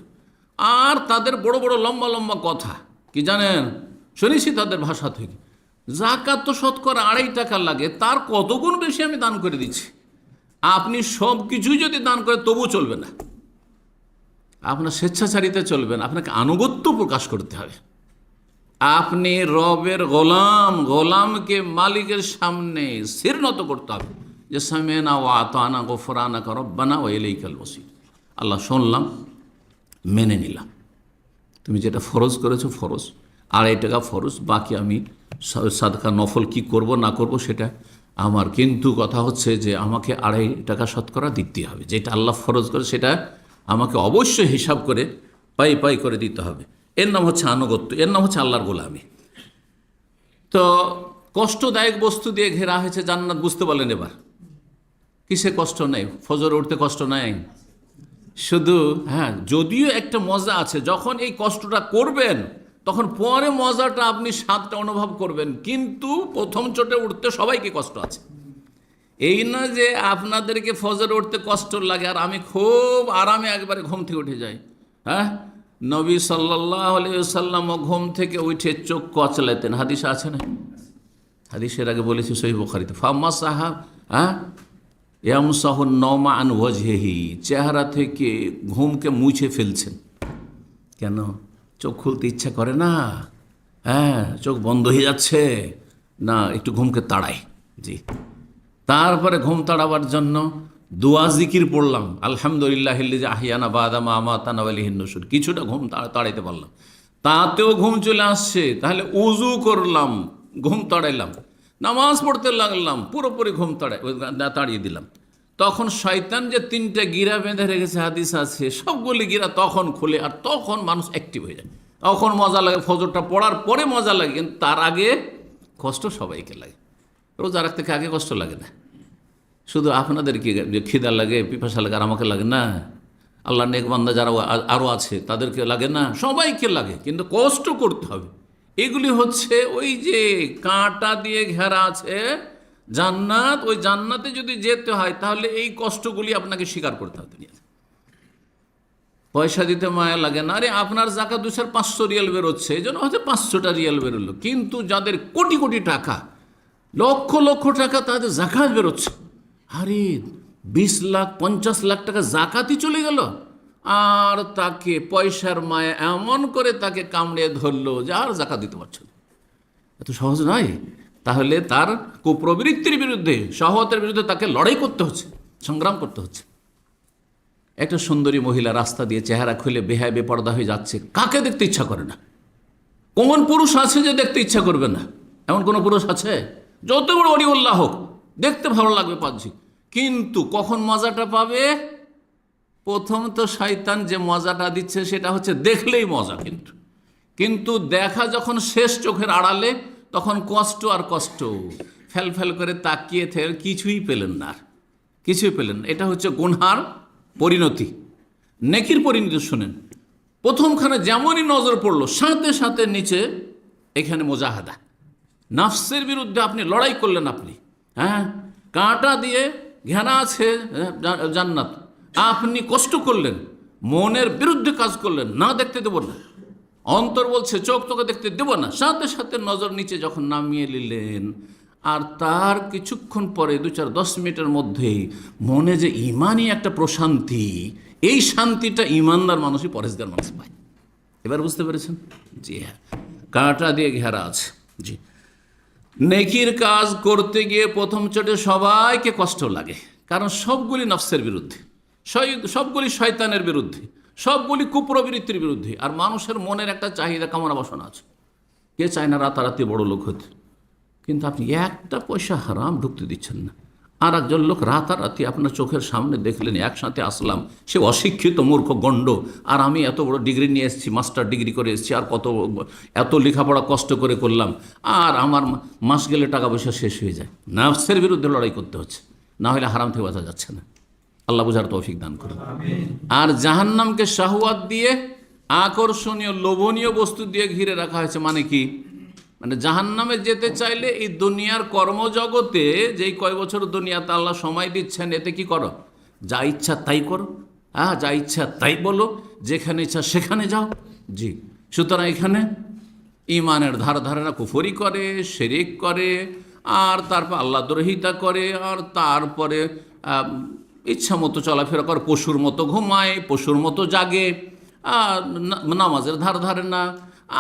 আর তাদের বড় বড় লম্বা লম্বা কথা, কি জানেন, শুনেছি তাদের ভাষা থেকে, যাকাত তো শতকরা 2.5 টাকা লাগে, তার কত গুণ বেশি আমি দান করে দিচ্ছি। আপনি সব কিছুই যদি দান করে তবু চলবে না, আপনার স্বেচ্ছাচারিতা চলবে না, আপনাকে আনুগত্য প্রকাশ করতে হবে। আপনি রবের গোলাম, গোলামকে মালিকের সামনে শির নত করতে হবে, যে সামিনা ওয়া আতানা গফরানাকা রব্বানা ওয়া ইলাইকাল মসির। আল্লাহ শুনলাম, মেনে নিলাম, তুমি যেটা ফরজ করেছো ফরজ, 2.5 টাকা ফরজ, বাকি আমি সাদকা নফল কি করব না করব সেটা আমার, কিন্তু কথা হচ্ছে যে আমাকে 2.5 টাকা শতকরা দিতে হবে, যেটা আল্লাহ ফরজ করে সেটা আমাকে অবশ্যই হিসাব করে পাই পাই করে দিতে হবে। এর নাম হচ্ছে আনুগত্য, এর নাম হচ্ছে আল্লাহর গোলামি। তো কষ্টদায়ক বস্তু দিয়ে ঘেরা হয়েছে জান্নাত, বুঝতে পারলেন এবার? কিসে কষ্ট নেই? ফজর উঠতে কষ্ট নেই শুধু, হ্যাঁ, যদিও একটা মজা আছে, যখন এই কষ্টটা করবেন তখন পরে মজাটা আপনি স্বাদটা অনুভব করবেন, কিন্তু প্রথম চোটে উঠতে সবাইকে কষ্ট আছে। এই না যে আপনাদেরকে ফজর উঠতে কষ্ট লাগে আর আমি খুব আরামে একবারে ঘুম থেকে উঠে যাই। হ্যাঁ, নবী সাল্লাল্লাহু আলাইহি ওয়াসাল্লাম ঘুম থেকে উঠে চোখ কচলাতেন, হাদিস আছে না? হাদিসের আগে বলেছি সহিহ বুখারীতে, ফাম্মা সাহাব, হ্যাঁ, ইয়ামসাহুন নওমা আন ওয়াজহিহি, চেহারা থেকে ঘুমকে মুছে ফেলছেন। কেন? চোখ খুলতে ইচ্ছা করে না, হ্যাঁ, চোখ বন্ধ হয়ে যাচ্ছে না, একটু ঘুমকে তাড়াই। জি, তারপরে ঘুম তাড়াবার জন্য দোয়া জিকির পড়লাম, আলহামদুলিল্লাহিল্লাযী আহিয়ানা বাদা মা আমাতানা ওয়া ইলাইহিন নুশুর, কিছুটা ঘুম তাড়াইতে পারলাম, তাতেও ঘুম চলে আসছে, তাহলে উজু করলাম, ঘুম তাড়াইলাম, নামাজ পড়তে লাগলাম, পুরোপুরি ঘুম তাড়িয়ে দিলাম। তখন শয়তান যে 3টে গিরা বেঁধে রেখেছে, হাদিস আছে, সবগুলি গিরা তখন খুলে, আর তখন মানুষ অ্যাক্টিভ হয়ে যায়, তখন মজা লাগে, ফজরটা পড়ার পরে মজা লাগে, কিন্তু তার আগে কষ্ট সবাইকে লাগে। রোজা রাখতে আগে কষ্ট লাগে না, শুধু আপনাদেরকে যে খিদা লাগে, পিপাসা লাগে, আর আমাকে লাগে না? আল্লাহ নেক বান্দা যারা আরও আছে তাদেরকে লাগে না? সবাইকে লাগে, কিন্তু কষ্ট করতে হবে। এগুলি হচ্ছে ওই যে কাঁটা দিয়ে ঘেরা আছে জান্নাত, ওই জান্নাতে যদি যেতে হয় তাহলে এই কষ্টগুলি আপনাকে স্বীকার করতে হবে। পয়সা দিতে মায়া লাগে না, আরে আপনার জাকাত 200-500 রিয়াল বেরোচ্ছে, এই জন্য হয়তো 500টা রিয়াল বেরোলো, কিন্তু যাদের কোটি কোটি টাকা, লক্ষ লক্ষ টাকা তাদের জাকাত বেরোচ্ছে, আরে 20 লাখ 50 লাখ টাকা জাকাতই চলে গেল, আর তাকে পয়সার মায়া এমন করে তাকে কামড়ে ধরলো যে আর জাকাত দিতে পারছে না। এত সহজ নয়। তাহলে তার কুপ্রবৃত্তির বিরুদ্ধে, শাহওয়াতের বিরুদ্ধে তাকে লড়াই করতে হচ্ছে, সংগ্রাম করতে হচ্ছে। একটা সুন্দরী মহিলা রাস্তা দিয়ে চেহারা খুলে বেহায় বেপর্দা হয়ে যাচ্ছে, কাকে দেখতে ইচ্ছা করে না? কোন পুরুষ আছে যে দেখতে ইচ্ছা করবে না? এমন কোন পুরুষ আছে? যত বড় অলিউল্লাহ হোক, দেখতে ভালো লাগবে পাচ্ছি, কিন্তু কখন মজাটা পাবে? প্রথম তো শয়তান যে মজাটা দিচ্ছে সেটা হচ্ছে দেখলেই মজা, কিন্তু দেখা যখন শেষ চোখের আড়ালে, তখন কষ্ট আর কষ্ট, ফেল ফেল করে তাকিয়ে থেকে কিছুই পেলেন না, কিছুই পেলেন না। এটা হচ্ছে গুনহার পরিণতি। নেকির পরিণতি শুনেন, প্রথমখানে যেমনই নজর পড়লো, সাথে সাথে নিচে এখানে মুজাহাদা, নাফসের বিরুদ্ধে আপনি লড়াই করলেন। আপনি কাঁটা দিয়ে ঘেরা আছে জান্নাত, আপনি কষ্ট করলেন, মনের বিরুদ্ধে কাজ করলেন, না দেখতে দেব না, অন্তর বলছে চোখ তোকে দেখতে দেব না, সাথে সাথে নজর নিচে যখন নামিয়ে নিলেন, আর তার কিছুক্ষণ পরে 2-4-10 মিনিটের মধ্যেই মনে যে ইমানই একটা প্রশান্তি, এই শান্তিটা ইমানদার মানুষই পরেশগার মানুষ পায়। এবার বুঝতে পেরেছেন? জি হ্যাঁ, কাঁটা দিয়ে ঘেরা আছে। জি, নেকির কাজ করতে গিয়ে প্রথম চোটে সবাইকে কষ্ট লাগে, কারণ সবগুলি নফসের বিরুদ্ধে, সবগুলি শয়তানের বিরুদ্ধে, সবগুলি কুপ্রবৃত্তির বিরুদ্ধে। আর মানুষের মনের একটা চাহিদা, কামনা বাসনা আছে, কে চায় না রাতারাতি বড় লোক হতে? কিন্তু আপনি একটা পয়সা হারাম ঢুকতে দিচ্ছেন না। আর একজন লোক রাতারাতি আপনার চোখের সামনে দেখলেন, একসাথে আসলাম, সে অশিক্ষিত মূর্খ গণ্ড, আর আমি এত বড় ডিগ্রি নিয়ে এসেছি, মাস্টার ডিগ্রি করে এসেছি, আর এত লেখাপড়া কষ্ট করে করলাম, আর আমার মাস গেলে টাকা পয়সা শেষ হয়ে যায়। নাফসের বিরুদ্ধে লড়াই করতে হচ্ছে, না হলে হারাম থেকে বাঁচা যাচ্ছে না। আল্লাহ বুঝার তৌফিক দান করুন। আর জাহান্নামকে শাহওয়াত দিয়ে, আকর্ষণীয় লোভনীয় বস্তু দিয়ে ঘিরে রাখা হয়েছে। মানে কি? মানে জাহান্নামে যেতে চাইলে এই দুনিয়ার কর্মজগতে, যেই কয় বছর দুনিয়াতে আল্লাহ সময় দিচ্ছেন, এতে কি করো? যা ইচ্ছা তাই করো, যা ইচ্ছা তাই বলো, যেখানে ইচ্ছা সেখানে যাও। জি, সুতরাং এখানে ইমানের ধারে না, কুফরি করে, শিরক করে, আর তারপর আল্লাহ দ্রোহিতা করে, আর তারপরে ইচ্ছা মতো চলাফেরা করে, পশুর মতো ঘুমায়, পশুর মতো জাগে, নামাজের ধারে না,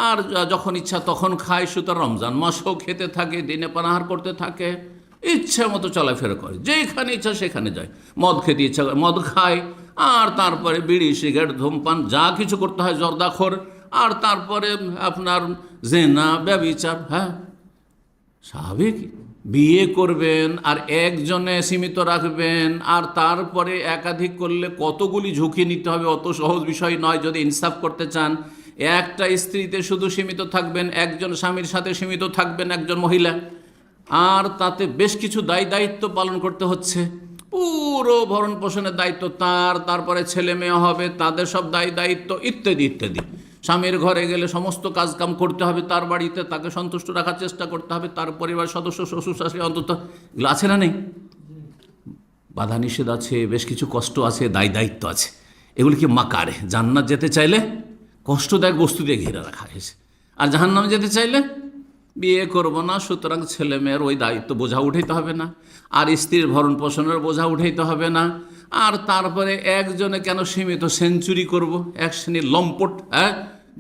আর যখন ইচ্ছা তখন খায়। সুতরাং রমজান মাসও খেতে থাকে, দিনে পানাহার করতে থাকে, ইচ্ছা মতো চলাফেরা করে, যেখানে ইচ্ছা সেখানে যায়, মদ খেতে ইচ্ছা করে মদ খায়, আর তারপরে বিড়ি সিগারেট ধূমপান যা কিছু করতে হয় জর্দাখোর, আর তারপরে আপনার জেনা ব্যভিচার। স্বাভাবিক। বিয়ে করবেন আর একজনে সীমিত রাখবেন, আর তারপরে একাধিক করলে কতগুলি ঝুঁকি নিতে হবে, অত সহজ বিষয় নয়। যদি ইনসাফ করতে চান, একটা স্ত্রীতে শুধু সীমিত থাকবেন, একজন স্বামীর সাথে সীমিত থাকবেন, একজন মহিলা, আর তাতে বেশ কিছু দায়িত্ব পালন করতে হচ্ছে, পুরো ভরণ পোষণের দায়িত্ব তার, তারপরে ছেলে মেয়ে হবে, তাদের সব দায়িত্ব ইত্যাদি ইত্যাদি। স্বামীর ঘরে গেলে সমস্ত কাজকাম করতে হবে, তার বাড়িতে তাকে সন্তুষ্ট রাখার চেষ্টা করতে হবে, তার পরিবার সদস্য, শ্বশুর শাশুড়ি, অন্তত এগুলো আছে না নেই? বাধা নিষেধ আছে, বেশ কিছু কষ্ট আছে, দায়িত্ব আছে। এগুলি কি মাকারে? জান্নাত যেতে চাইলে কষ্টদায়ক বস্তু দিয়ে ঘিরে রাখা হয়েছে, আর জাহান্নামে যেতে চাইলে বিয়ে করব না, সুতরাং ছেলে মেয়ের ওই দায়িত্ব বোঝা উঠাইতে হবে না, আর স্ত্রীর ভরণ পোষণের বোঝা উঠাইতে হবে না, আর তারপরে একজনে কেন সীমিত, সেঞ্চুরি করব, এক শ্রেণীর লম্পট,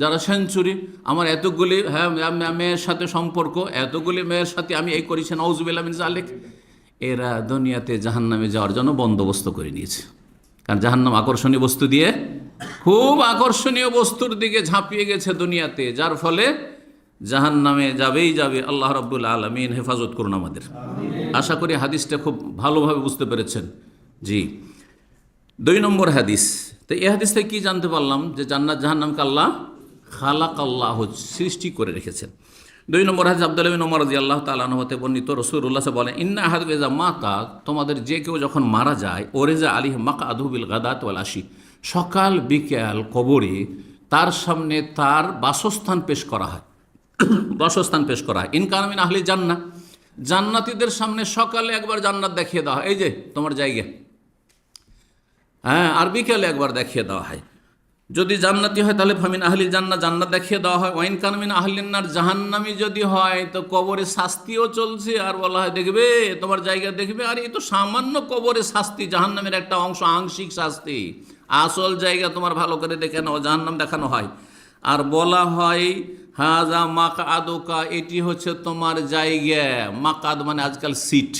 যারা সেঞ্চুরি, আমার এতগুলি মেয়ের সাথে সম্পর্ক, এতগুলি মেয়ের সাথে আমি এই করেছি, নাউজুবিল্লাহ মিন যালিক। এরা দুনিয়াতে জাহান্নামে যাওয়ার জন্য বন্দোবস্ত করে নিয়েছে, কারণ জাহান্নাম আকর্ষণীয় বস্তু দিয়ে, খুব আকর্ষণীয় বস্তুর দিকে ঝাঁপিয়ে গেছে দুনিয়াতে, যার ফলে জাহান্নামে যাবেই যাবে। আল্লাহ রাব্বুল আলামিন হেফাজত করুন আমাদের। আশা করি হাদিসটা খুব ভালোভাবে বুঝতে পেরেছেন। জি, 2 নম্বর হাদিস। তো এই হাদিস থেকে কী জানতে পারলাম? যে জান্নাত জাহান্নামকে আল্লাহ খালাকাল্লাহ, সৃষ্টি করে রেখেছেন। 2 নম্বর হাদিস, আব্দুল্লাহ বিন ওমর রাদিয়াল্লাহু তাআলা আনহু হতে বর্ণিত, রাসূলুল্লাহ বলেন, ইন্না আহাদুকুম ইযা মাতা, তোমাদের যে কেউ যখন মারা যায়, ওরেজা আলাইহি মাকআদুহু বিল গাদাত ওয়াল আশি, সকাল বিকাল কবরে তার সামনে তার বাসস্থান পেশ করা হয়। বাসস্থান পেশ করা হয়। ইনকান মিন আহলি জান্নাহ, জান্নাতীদের সামনে সকালে একবার জান্নাত দেখিয়ে দেওয়া হয়, এই যে তোমার জায়গা, হ্যাঁ, আর বিকেলে একবার দেখিয়ে দেওয়া হয়। যদি জান্নাতি হয় তাহলে ফামিন আহলি জান্নাহ, জান্নাত দেখিয়ে দেওয়া হয়। ওয়াইন কান মিন আহলিন নার, জাহান্নামী যদি হয় তো কবরে শাস্তিও চলছে, আর বলা হয় দেখবে তোমার জায়গা দেখবে। আর এই তো সামান্য কবরে শাস্তি, জাহান্নামের একটা অংশ, আংশিক শাস্তি, আসল জায়গা তোমার ভালো করে দেখে নাও, জাহান্নাম দেখানো হয়। আর বলা হয় হাজা মাকআদুকা, এটি হচ্ছে তোমার জায়গা। মাকআদ মানে আজকাল সিট,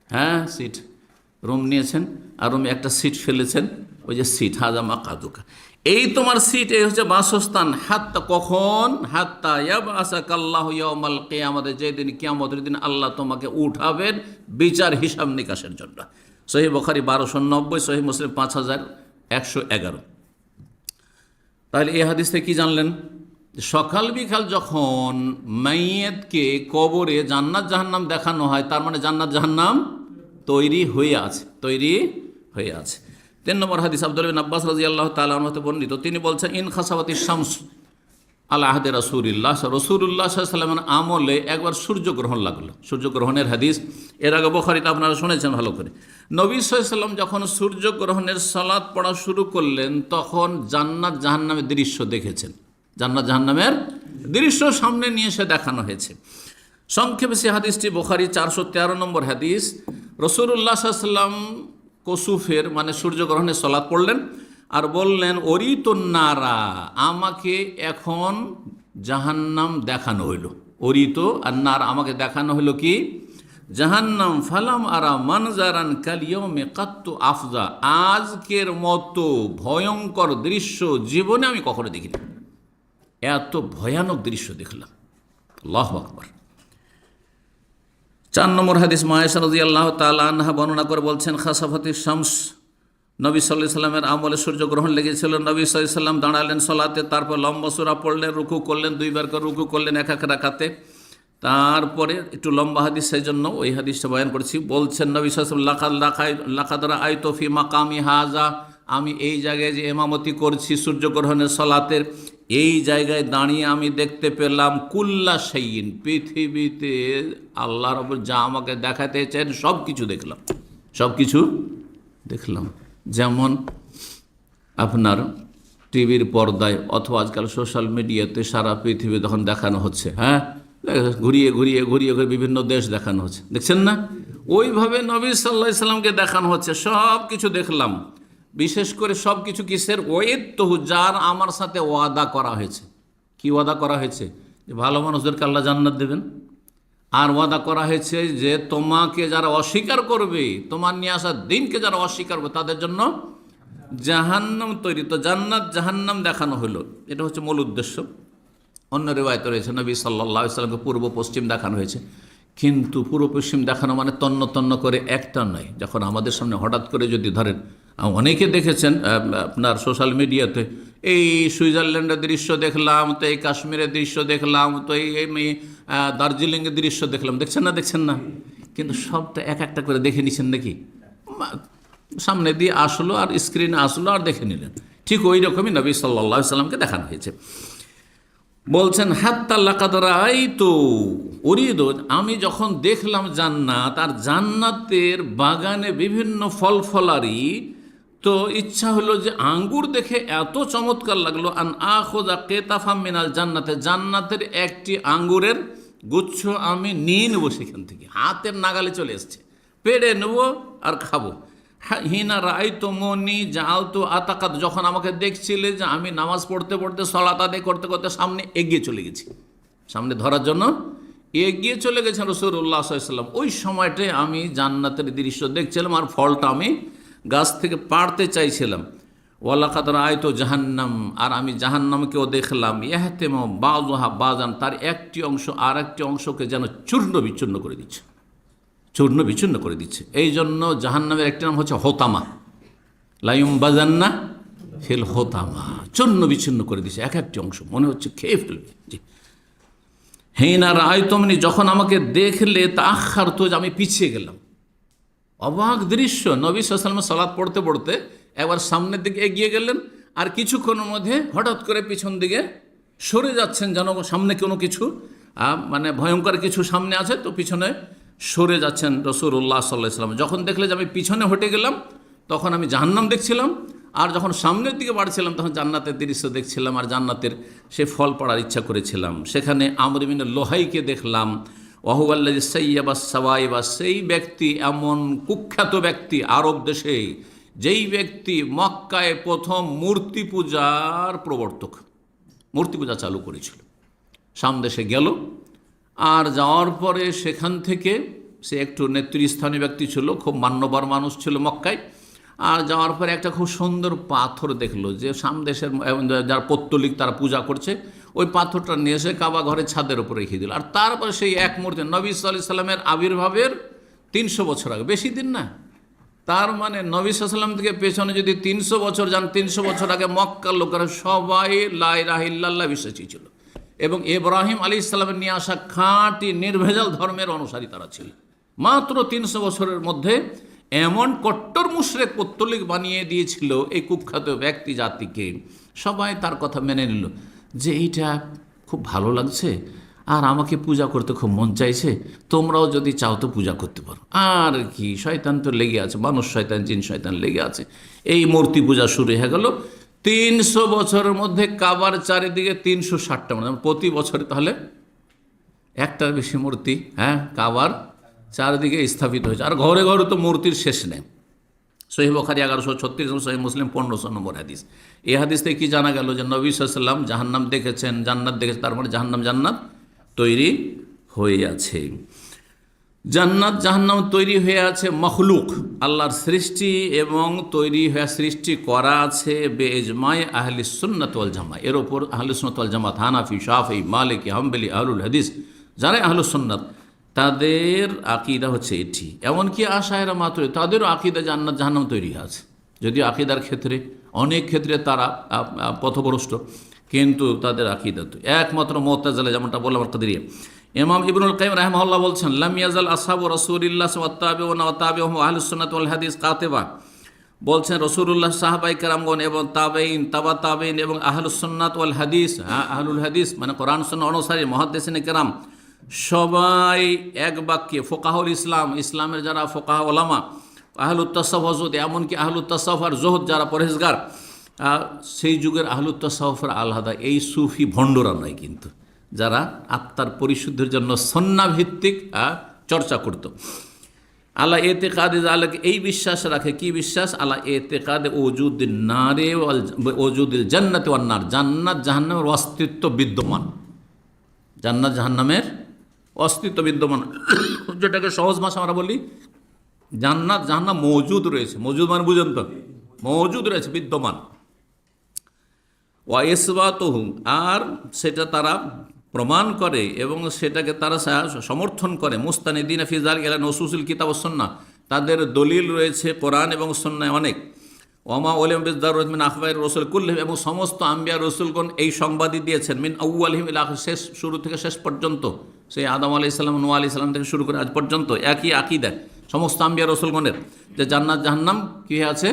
হ্যাঁ সিট, রুম নিয়েছেন আর রুমে একটা সিট ফেলেছেন, ওই যে সিট, হাজা মাকআদুকা, এই তোমার সিট, এই হচ্ছে বাসস্থান। হাত্তা, কখন? হাত্তা ইয়াবআসাকাল্লাহু ইয়াউমাল কিয়ামাতে, যেদিন কিয়ামতের দিন আল্লাহ তোমাকে উঠাবেন বিচার হিসাব নিকাশের জন্য। সহিহ বুখারী 1290, সহিহ মুসলিম 5111। তাহলে এই হাদিস থেকে কি জানলেন? সকাল বিকাল যখন মাইয়েতকে কবরে জান্নাত জাহান্নাম দেখানো হয়, তার মানে জান্নাত জাহান্নাম তৈরি হয়ে আছে, তৈরি হয়ে আছে। 3 নম্বর হাদিস, আব্দুল্লাহ বিন আব্বাস রাদিয়াল্লাহু তাআলা আনহু হতে বর্ণিত, তিনি বলছেন ইন খাসাওয়াতিশ শামস আলা আহদে রাসূলিল্লাহ, রাসূলুল্লাহ সাল্লাল্লাহু আলাইহি ওয়াসাল্লামের আমলে একবার সূর্যগ্রহণ লাগলো। সূর্যগ্রহণের হাদিস এর আগে বুখারীতে আপনারা শুনেছেন ভালো করে। নবী সাল্লাল্লাহু আলাইহি ওয়াসাল্লাম যখন সূর্যগ্রহণের সালাত পড়া শুরু করলেন, তখন জান্নাত জাহান্নামের দৃশ্য দেখেছেন, জান্নাত জাহান্নামের দৃশ্য সামনে নিয়ে এসে দেখানো হয়েছে। সংক্ষেপে সে হাদিসটি বুখারী 413 নম্বর হাদিস। রাসূলুল্লাহ সাল্লাল্লাহু আলাইহি ওয়াসাল্লাম কুসুফের মানে সূর্যগ্রহণের সালাত পড়লেন আর বললেন অরিতুন নারা, আমাকে এখন জাহান্নাম দেখানো হইল। অরিত আর নার, আমাকে দেখানো হইল কি? জাহান্নাম। ফালাম আরা মানজারান কাল ইয়াউমি কাত্তু আফজা, আজকের মতো ভয়ঙ্কর দৃশ্য জীবনে আমি কখনো দেখিনি। এত ভয়ানক দৃশ্য দেখলাম, আল্লাহু আকবার। 4 নম্বর হাদিস, মা আয়েশা রাদিয়াল্লাহু তাআলা আনহা বর্ণনা করে বলছেন, খাসাফাতিশ শামস, নবী সাল্লাল্লাহু আলাইহি সাল্লামের আমলে সূর্যগ্রহণ লেগেছিল। নবী সাল্লাল্লাহু আলাইহি সাল্লাম দাঁড়ালেন সলাতে, তারপর লম্বা সূরা পড়লেন, রুকু করলেন, 2 বার করে রুকু করলেন এক এক রাকাতে। তারপরে একটু লম্বা হাদিস, সেই জন্য ওই হাদিসটা বয়ান করেছি। বলছেন নবী সাল্লাল্লাহু আলাইহি সাল্লাম, লাকাদ রাআইতু ফি মাকামি হাযা, আমি এই জায়গায় যে ইমামতি করছি সূর্যগ্রহণের সলাতের, এই জায়গায় দাঁড়িয়ে আমি দেখতে পেলাম কুল্লা শাইইন, পৃথিবীতে আল্লাহ রাব্বুল যা আমাকে দেখাতে চান সব কিছু দেখলাম, সব কিছু দেখলাম। যেমন আপনার টিভির পর্দায় অথবা আজকাল সোশ্যাল মিডিয়াতে সারা পৃথিবী তখন দেখানো হচ্ছে, হ্যাঁ, ঘুরিয়ে ঘুরিয়ে ঘুরিয়ে ঘুরিয়ে বিভিন্ন দেশ দেখানো হচ্ছে, দেখছেন না? ওইভাবে নবী সাল্লাল্লাহু আলাইহি সাল্লামকে দেখানো হচ্ছে, সব কিছু দেখলাম। বিশেষ করে সব কিছু কিসের? ওয়েদ তহু, যার আমার সাথে ওয়াদা করা হয়েছে। কি ওয়াদা করা হয়েছে? যে ভালো মানুষদেরকে আল্লাহ জান্নাত দেবেন। আর ওয়াদা করা হয়েছে যে তোমাকে যারা অস্বীকার করবে, তোমার নিয়ে আসা দিনকে যারা অস্বীকার করবে, তাদের জন্য জাহান্নাম তৈরি। তো জান্নাত জাহান্নাম দেখানো হলো, এটা হচ্ছে মূল উদ্দেশ্য। অন্য রিওয়ায়েতে রয়েছে নবী সাল্লাল্লাহু আলাইহি সাল্লামকে পূর্ব পশ্চিম দেখানো হয়েছে, কিন্তু পূর্ব পশ্চিম দেখানো মানে তন্ন তন্ন করে একটা নয়। যখন আমাদের সামনে হঠাৎ করে যদি ধরেন, অনেকে দেখেছেন আপনার সোশ্যাল মিডিয়াতে, এই সুইজারল্যান্ডের দৃশ্য দেখলাম, তো এই কাশ্মীরের দৃশ্য দেখলাম, তো এই দার্জিলিংয়ের দৃশ্য দেখলাম, দেখছেন না? দেখছেন না? কিন্তু সবটা এক একটা করে দেখে নিচ্ছেন নাকি? সামনে দিয়ে আসলো আর স্ক্রিনে আসলো আর দেখে নিলেন। ঠিক ওই রকমই নবী সাল্লাল্লাহু আলাইহি সাল্লামকে দেখানো হয়েছে। বলছেন হাত্তা লাকাদ রাআইতু উরিদু, আমি যখন দেখলাম জান্নাত, আর জান্নাতের বাগানে বিভিন্ন ফল ফলারি, তো ইচ্ছা হলো যে আঙ্গুর দেখে এত চমৎকার লাগলো, আন আখুযা কিতাফাম মিনাল জান্নাতে, জান্নাতের একটি আঙ্গুরের গুচ্ছ আমি নিয়ে নেবো সেখান থেকে, হাতের নাগালে চলে এসছে, পেড়ে নেবো আর খাবো। হিনা রাআইতুমুনি জাআলতু আতাকাদ, যখন আমাকে দেখছিলে যে আমি নামাজ পড়তে পড়তে সালাত আদায় করতে করতে সামনে এগিয়ে চলে গেছি, সামনে ধরার জন্য এগিয়ে চলে গেছেন রাসূলুল্লাহ সাল্লাল্লাহু আলাইহি ওয়াসাল্লাম। ওই সময়টায় আমি জান্নাতের দৃশ্য দেখছিলাম আর ফলটা আমি গাছ থেকে পাড়তে চাইছিলাম। ওয়ালাকাদ রাআইতু জাহান্নাম, আর আমি জাহান্নামকেও দেখলাম, ইয়াহতিমু বাযুহা বাযান, তার একটি অংশ আর একটি অংশকে যেন চূর্ণ বিচূর্ণ করে দিচ্ছে, চূর্ণ বিচূর্ণ করে দিচ্ছে। এই জন্য জাহান্নামের একটি নাম হচ্ছে হোতামা, লাইম বাজান্না ফিল হোতামা, চূর্ণ বিচ্ছিন্ন করে দিচ্ছে, এক একটি অংশ মনে হচ্ছে খেয়ে ফেলবে। জি, হিনা রাআইতুমনি, যখন আমাকে দেখলে, তাআখারতু, আমি পিছিয়ে গেলাম। অবাক দৃশ্য, নবী সাল্লাল্লাহু আলাইহি ওয়াসাল্লাম সালাত পড়তে পড়তে একবার সামনের দিকে এগিয়ে গেলেন, আর কিছুক্ষণের মধ্যে হঠাৎ করে পিছন দিকে সরে যাচ্ছেন, যেন সামনে কোনো কিছু মানে ভয়ঙ্কর কিছু সামনে আছে, তো পিছনে সরে যাচ্ছেন রাসূলুল্লাহ সাল্লাল্লাহু আলাইহি ওয়াসাল্লাম। যখন দেখলে যে আমি পিছনে হটে গেলাম, তখন আমি জাহান্নাম দেখছিলাম, আর যখন সামনের দিকে বাড়ছিলাম তখন জান্নাতের দৃশ্য দেখছিলাম, আর জান্নাতের সে ফল পড়ার ইচ্ছা করেছিলাম। সেখানে আমর ইবনে লোহাইকে দেখলাম, ওয়াহুয়াল্লাযী সাইয়্যাবা সাওয়াইবা, সেই ব্যক্তি, এমন কুখ্যাত ব্যক্তি আরব দেশে, যেই ব্যক্তি মক্কায় প্রথম মূর্তি পূজার প্রবর্তক, মূর্তি পূজা চালু করেছিল। সামদেশে গেল, আর যাওয়ার পরে সেখান থেকে সে একটু নেতৃস্থানীয় ব্যক্তি ছিল, খুব মান্যবর মানুষ ছিল মক্কায়। আর যাওয়ার পরে একটা খুব সুন্দর পাথর দেখলো, যে সামদেশের যারা পৌত্তলিক তারা পূজা করছে, ওই পাথরটা নিয়ে এসে কাবা ঘরের ছাদের উপরে রেখে দিল। আর তারপরে সেই এক মূর্তি, নবী সাল্লাল্লাহু আলাইহি সাল্লামের আবির্ভাবের 300 বছর আগে, বেশি দিন না, তার মানে নবী সাল্লাল্লাহু আলাইহি সাল্লাম থেকে পেছনে যদি 300 বছর যান, 300 বছর আগে মক্কার লোকেরা সবাই লা ইলাহা ইল্লাল্লাহ বিশ্বাসী ছিল, এবং ইব্রাহিম আলাইহিস সালামের নিয়ে আসা খাঁটি নির্ভেজাল ধর্মের অনুসারী তারা ছিল। মাত্র 300 বছরের মধ্যে এমন কট্টর মুশরিক পৌত্তলিক বানিয়ে দিয়েছিল এই কুখ্যাত ব্যক্তি জাতিকে। সবাই তার কথা মেনে নিল যে এইটা খুব ভালো লাগছে, আর আমাকে পূজা করতে খুব মন চাইছে, তোমরাও যদি চাও তো পূজা করতে পারো। আর কি, শয়তান তো লেগে আছে, মানুষ শয়তান জিন শয়তান লেগে আছে। এই মূর্তি পূজা শুরু হয়ে গেল। 300 বছরের মধ্যে কাবার চারিদিকে 360টা, মানে প্রতি বছরে তাহলে একটার বেশি মূর্তি কাবার চারিদিকে স্থাপিত হয়েছে। আর ঘরে ঘরে তো মূর্তির শেষ নেই। সহিহ বুখারী 1136, সহিহ মুসলিম 1500 নম্বর হাদিস। এই হাদিস থেকে কি জানা গেল যে নবী সাল্লাল্লাহু আলাইহি ওয়াসাল্লাম জাহান্নাম দেখেছেন, জান্নাত দেখেছেন, তার মানে জাহান্নাম জান্নাত তৈরি হয়ে আছে। জান্নাত জাহান্নাম তৈরি হয়ে আছে মখলুক, আল্লাহর সৃষ্টি, এবং তৈরি হয়ে সৃষ্টি করা আছে বেইজমায়ে আহলে সুন্নাত ওয়াল জামাত। এর ওপর আহলে সুন্নাত ওয়াল জামাত, হানাফি, শাফিঈ, মালিকি, হাম্বলি, আহলুল হাদিস, যারা আহলুস সুন্নাত, তাদের আকীদা হচ্ছে এটি। এমনকি আশায়েরা মাতুরীদী, তাদেরও আকীদা জান্নাত জাহান্নাম তৈরি আছে। যদিও আকীদার ক্ষেত্রে অনেক ক্ষেত্রে তারা পথভ্রষ্ট, কিন্তু তাদের আকীদা তো একমাত্র মুতাজিলা, যেমনটা বললাম কাদেরিয়া। ইমাম ইবনুল কাইয়িম রাহিমাহুল্লাহ বলছেন, লাম ইয়াজাল আসহাবু রাসূলিল্লাহ ওয়া তাবিউনা ওয়া তাবিউহুম আহলুস সুন্নাত ওয়াল হাদিস কাতিবা। বলছেন রাসূলুল্লাহ, সাহাবায়ে কেরামগণ এবং তাবেঈন, তাবা তাবেঈন এবং আহলুস সুন্নাত ওয়াল হাদিস, আহলুল হাদিস মানে কোরআন সুন্নাহ অনুসারী মুহাদ্দিসিনে কেরাম, সবাই এক বাক্যে, ফোকাহুল ইসলাম, ইসলামের যারা ফোকাহা ওলামা, আহলুত তাসাউফ, এমনকি আহলুত তাসাউফ আর জুহুদ যারা পরহেজগার, সেই যুগের আহলুত তাসাউফের আলাদা, এই সুফি ভণ্ডরা নয়, কিন্তু যারা আত্মার পরিশুদ্ধির জন্য সন্নাভিত্তিক চর্চা করত। আলা এতেকাদে আলাকে, এই বিশ্বাস রাখে, কি বিশ্বাস? আলা এতেকাদে ওজুদিন নারে ওজুদিল জান্নাতে ওয়ান নার, জান্নাত জাহান্নামের অস্তিত্ব বিদ্যমান, জান্নাত জাহান্নামের অস্তিত্ব বিদ্যমান, যেটাকে সহজ ভাষা আমরা বলি জান্নাত জাহান্নাম মজুদ রয়েছে। মজুদ মানে বুঝেন তো, মজুদ রয়েছে, বিদ্যমান। ওয়া ইসবাতুহু, আর সেটা তারা প্রমাণ করে এবং সেটাকে তারা সমর্থন করে। মুস্তানিদিনা ফি যালিকা ইলা নুসুসিল কিতাব ওয়াস সুন্নাহ, তাদের দলিল রয়েছে কোরআন এবং সুন্নায় অনেক। ওমা ওয়ালিম বিদারুত মিন আখবারির রাসূল কুল্লিহিম, এবং সমস্ত আম্বিয়া রাসূলগণ এই সংবাদই দিয়েছেন, মিন আউয়ালিহিম ইলা আখির, শেষ শুরু থেকে শেষ পর্যন্ত, সেই আদম আলাইহিস সালাম, নূহ আলাইহিস সালাম থেকে শুরু করে আজ পর্যন্ত একই আকীদা সমস্ত আম্বিয়া রাসূলগণের, যে জান্নাত জাহান্নাম কি হয়ে আছে?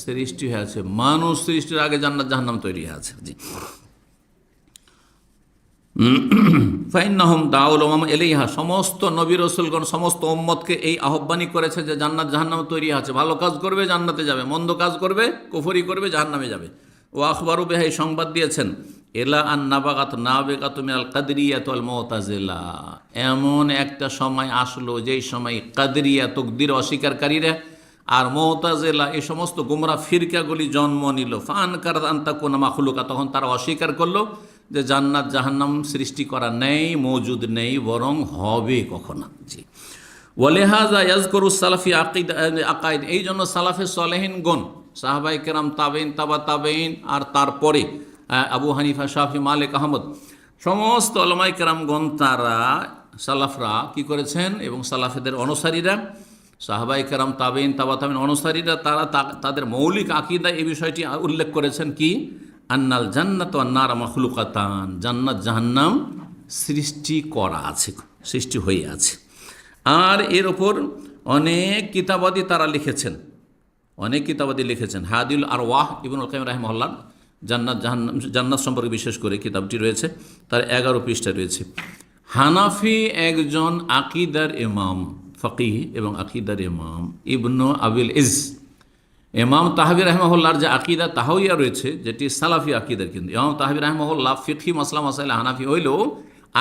সৃষ্টি হয়ে আছে। মানুষ সৃষ্টির আগে জান্নাত জাহান্নাম তৈরি হয়ে আছে। জি, ফাইন্নাহুম দাউল উমাম ইলাইহা, সমস্ত নবী রাসূলগণ সমস্ত উম্মতকে এই আহ্বানই করেছে যে জান্নাত জাহান্নাম তৈরি আছে, ভালো কাজ করবে জান্নাতে যাবে, মন্দ কাজ করবে কুফরি করবে জাহান্নামে যাবে। ও আখবারু বিহা, এই সংবাদ দিয়েছেন, এলা আন নাবাগাত নাবিগাতু মিনাল কাদরিয়াত ওয়াল মুতাজিলা, এমন একটা সময় আসলো যেই সময় কাদরিয়া তাকদীর অস্বীকারীরা আর মুতাজিলা এই সমস্ত গোমরা ফিরকাগুলি জন্ম নিল। ফানকার আন তাকুনা মাখলুকা, তখন তারা অস্বীকার করলো যে জান্নাত জাহান্নাম সৃষ্টি করা নেই, মজুদ নেই, বরং হবে কখনো। জি, ওয়ালিহাযা ইয়াযকুরু সালাফি আকাইদ, এই জন্য সালাফে সালেহিনগণ, সাহাবায়ে কেরাম, তাবেঈন, তাবা তাবেঈন, আর তারপরে আবু হানিফা, শাফি, মালিক, আহমদ, সমস্ত উলামায়ে কেরামগণ, তারা সালাফরা কি করেছেন, এবং সালাফেদের অনুসারীরা, সাহাবায়ে কেরাম, তাবেঈন, তাবা তাবেঈন অনুসারীরা, তারা তাদের মৌলিক আকীদা এই বিষয়টি উল্লেখ করেছেন কি, আন্নাল জান্নাত ওয়ান নার মাখলুকাতান, জান্নাত জাহান্নাম সৃষ্টি করা আছে, সৃষ্টি হয়ে আছে। আর এর ওপর অনেক কিতাবাদি তারা লিখেছেন, অনেক কিতাবাদি লিখেছেন। হাদিউল আরওয়াহ ইবনুল কাইয়িম রাহিমাহুল্লাহ জান্নাত সম্পর্কে বিশেষ করে কিতাবটি রয়েছে, তার 11 পৃষ্ঠা রয়েছে। হানাফি একজন আকিদার ইমাম, ফকিহ এবং আকিদার ইমাম ইবনু আবিল ইজ, ইমাম তাহাবি রাহমাহুল্লাহর যে আকিদা তাহাউইয়া রয়েছে, যেটি সালাফি আকিদার, কিন্তু ইমাম তাহাবি রাহমাহুল্লাহ ফিকহি মাসলা মাসাইল হানাফি হইলেও